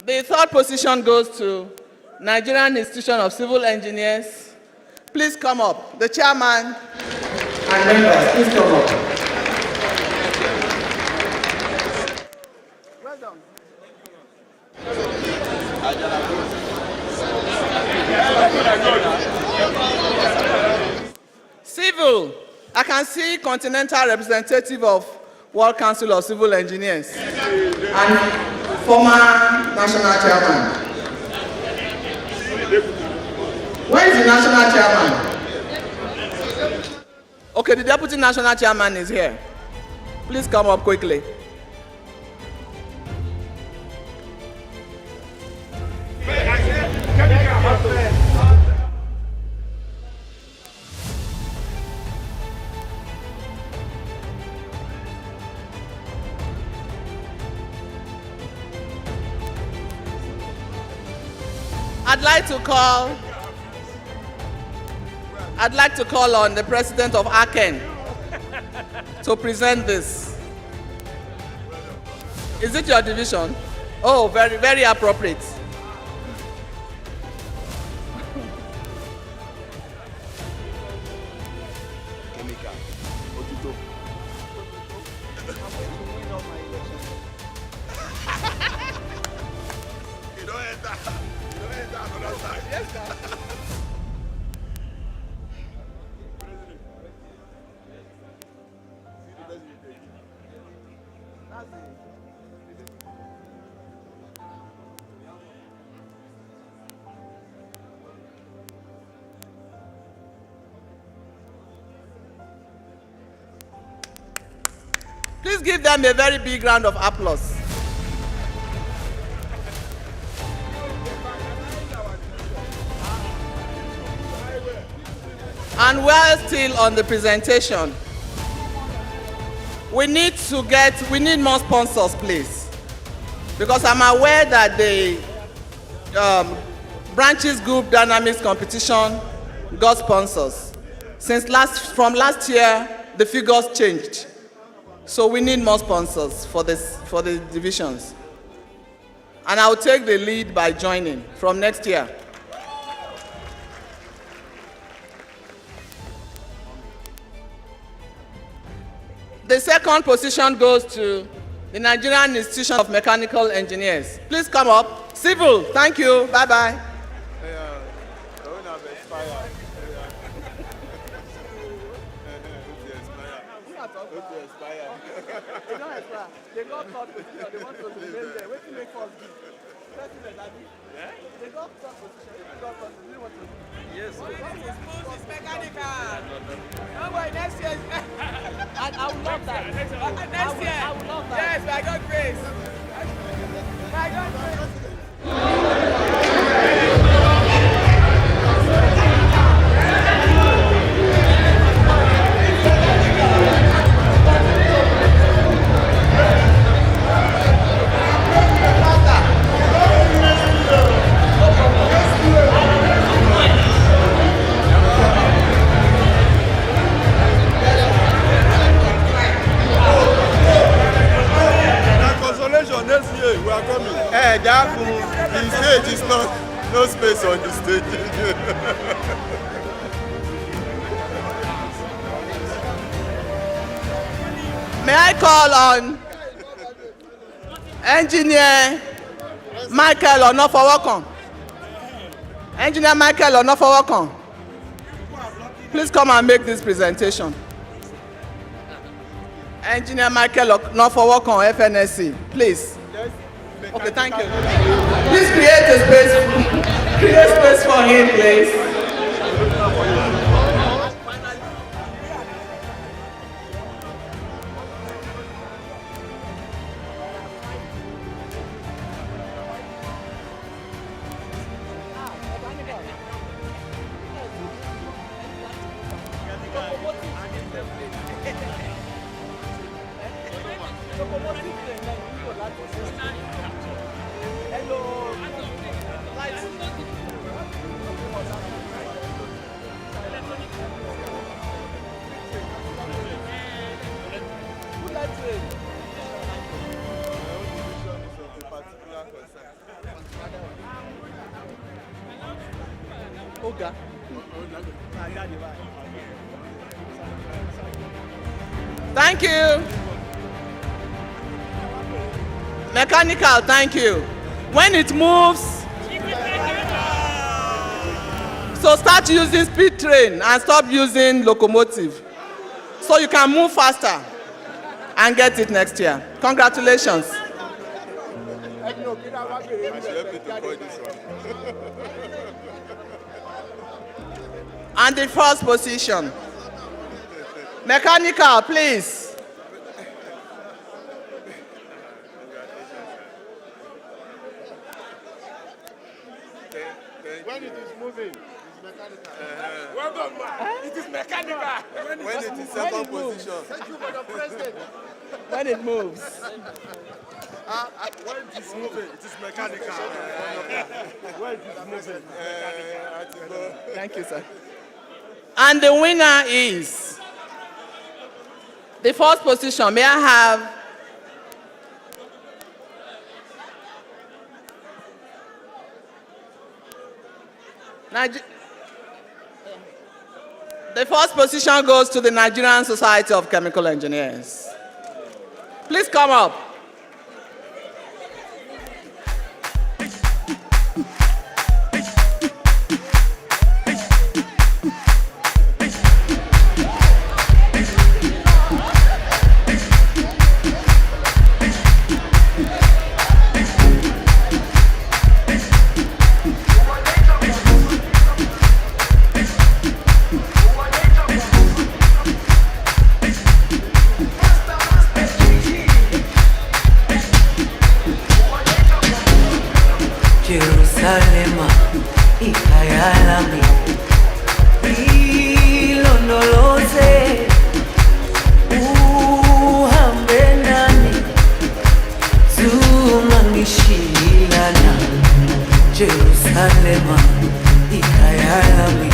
The third position goes to Nigerian Institution of Civil Engineers. Please come up. The chairman and members, please come up. Well done. Civil. I can see continental representative of World Council of Civil Engineers and former national chairman. Where is the national chairman? Okay, the deputy national chairman is here. Please come up quickly. I'd like to call on the president of ACEN to present this. Is it your division? Oh, very, very appropriate. Please give them a very big round of applause. And we're still on the presentation. We need more sponsors, please. Because I'm aware that the branches group dynamics competition got sponsors. From last year, the figures changed. So we need more sponsors for the divisions. And I'll take the lead by joining from next year. The second position goes to the Nigerian Institution of Mechanical Engineers. Please come up. Civil, thank you. Bye-bye. Next year. I would love that. Next year. I would love that. Yes, by God's grace. By God's grace. The stage is no space on the stage. May I call on Engineer Michael Onofowokon? Engineer Michael Onofowokon, please come and make this presentation. Engineer Michael Onofowokon, FNSC, please. Okay, thank you. Please create space for him, please. Thank you. Mechanical, thank you. When it moves, so start using speed train and stop using locomotive. So you can move faster and get it next year. Congratulations. And the first position. Mechanical, please. When it is moving, it's mechanical. Well done, man. It is mechanical. When it is second position. Thank you for the president. When it moves. When it is moving, it is mechanical. When it is moving, mechanical. Thank you, sir. And the winner is the first position. May I have the first position goes to the Nigerian Society of Chemical Engineers. Please come up. ikayalami ilondoloze uhambe nami zungangishilana Jerusalema ikayalami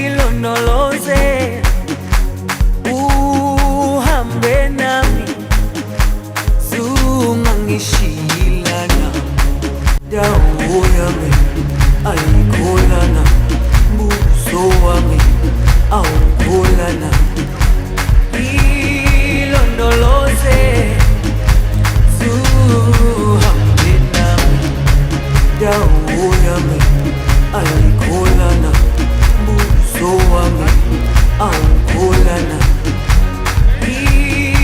ilondoloze uhambe nami zungangishilana dawo yami ayikholana buso wami awukholana ilondoloze zuhambe nami dawo yami ayikholana buso wami awukholana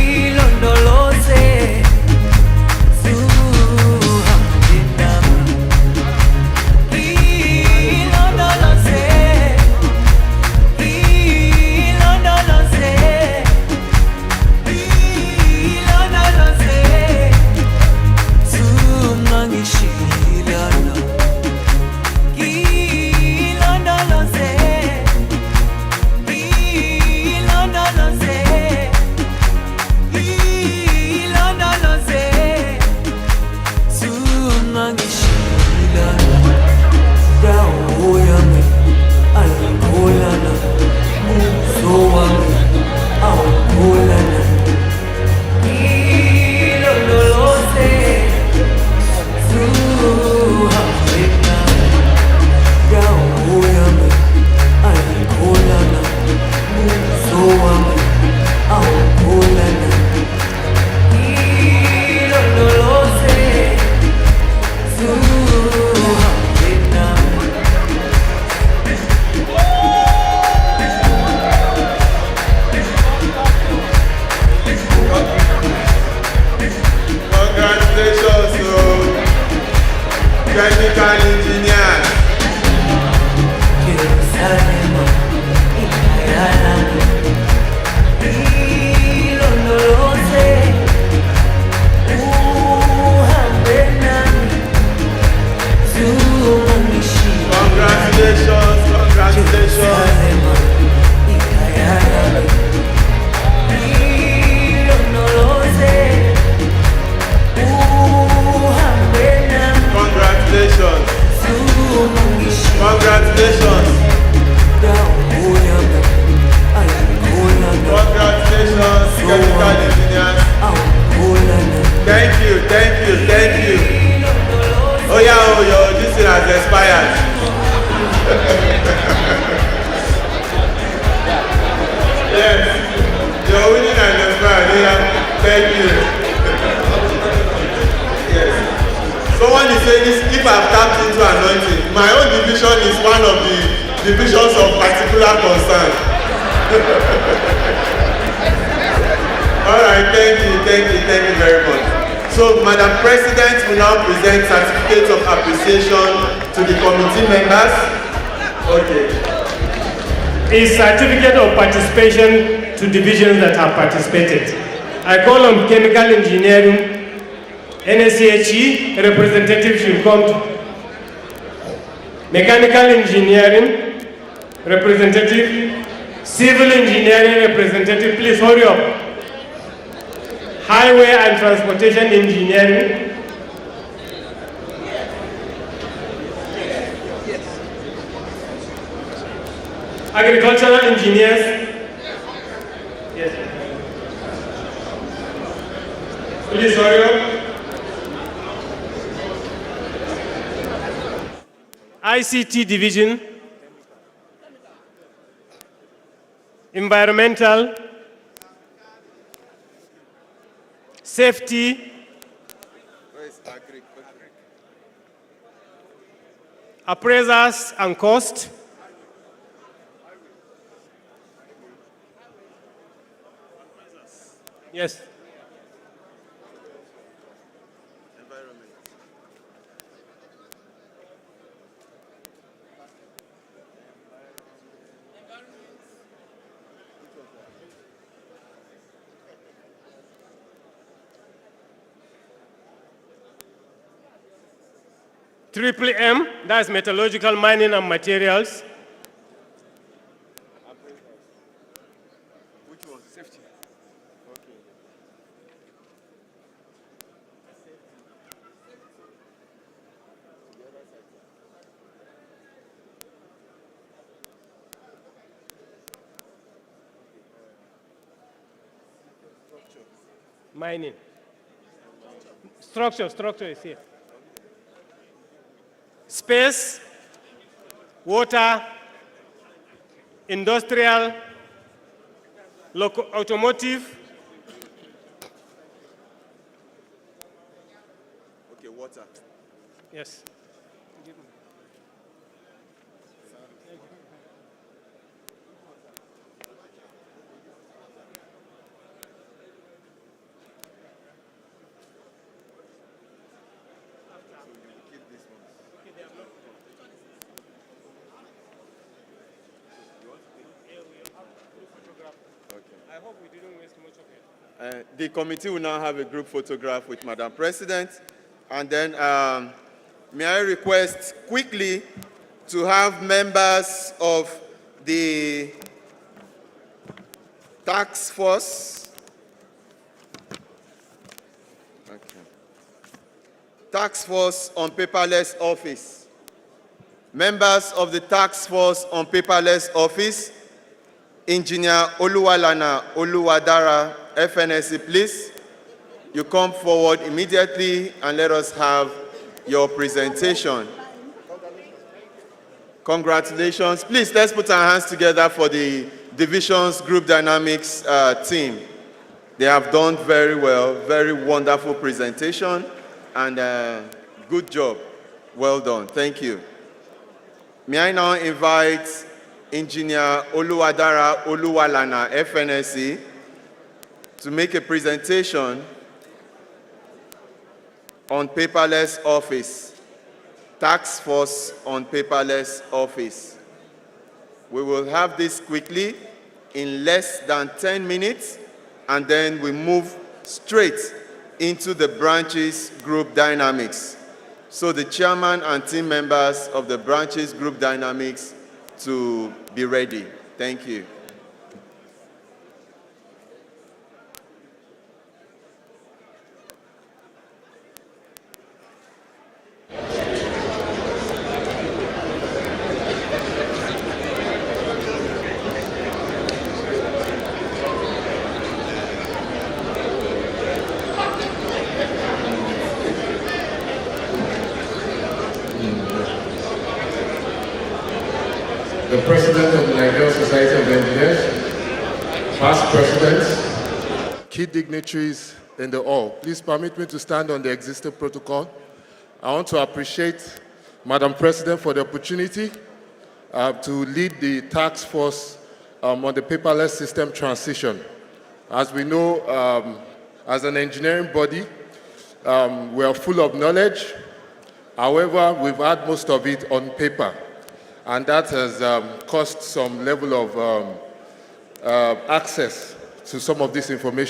ilondoloze zuhambe nami ilondoloze ilondoloze ilondoloze zungangishilana ilondoloze ilondoloze ilondoloze zungangishilana dawo yami ayikholana buso wami awukholana ilondoloze zuhambe nami dawo yami ayikholana buso wami awukholana ilondoloze zuhambe nami Congratulations to chemical engineers. Jerusalema ikayalami ilondoloze uhambe nami zungangishilana Congratulations, congratulations. Jerusalema ikayalami ilondoloze uhambe nami Congratulations. zungangishilana Congratulations. dawo yami ayikholana Congratulations, chemical engineers. awukholana Thank you, thank you, thank you. Oh yeah, oh your this thing has expired. Yes, your winning has expired. Yeah, thank you. Yes. Someone is saying this, if I've tapped into anointing, my own division is one of the divisions of particular concern. All right, thank you very much. So, Madam President will now present certificates of appreciation to the committee members. Okay. A certificate of participation to divisions that have participated. I call on chemical engineering, NSCHE, representative should come to. Mechanical engineering, representative. Civil engineering, representative, please hurry up. Highway and transportation engineering. Agricultural engineers. Yes. Please hurry up. ICT division. Environmental. Safety. Appraisers and cost. Yes. Triple M, that's metallurgical mining and materials. Which one? Safety. Okay. Mining. Structure is here. Space, water, industrial, automotive. Okay, water. Yes. Okay. I hope we didn't waste much of it. The committee will now have a group photograph with Madam President. And then may I request quickly to have members of the task force. Okay. Task force on paperless office. Members of the task force on paperless office, Engineer Oluwalana Oluwadara, FNSC, please. You come forward immediately and let us have your presentation. Congratulations. Please, let's put our hands together for the Divisions Group Dynamics team. They have done very well, very wonderful presentation, and good job. Well done. Thank you. May I now invite Engineer Oluwadara Oluwalana, FNSC, to make a presentation on paperless office, task force on paperless office. We will have this quickly in less than 10 minutes, and then we move straight into the branches group dynamics. So the chairman and team members of the branches group dynamics to be ready. Thank you. The President of the Nigerian Society of Engineers, past presidents, key dignitaries in the hall. Please permit me to stand on the existing protocol. I want to appreciate Madam President for the opportunity to lead the task force on the paperless system transition. As we know, as an engineering body, we are full of knowledge. However, we've had most of it on paper. And that has caused some level of access to some of this information.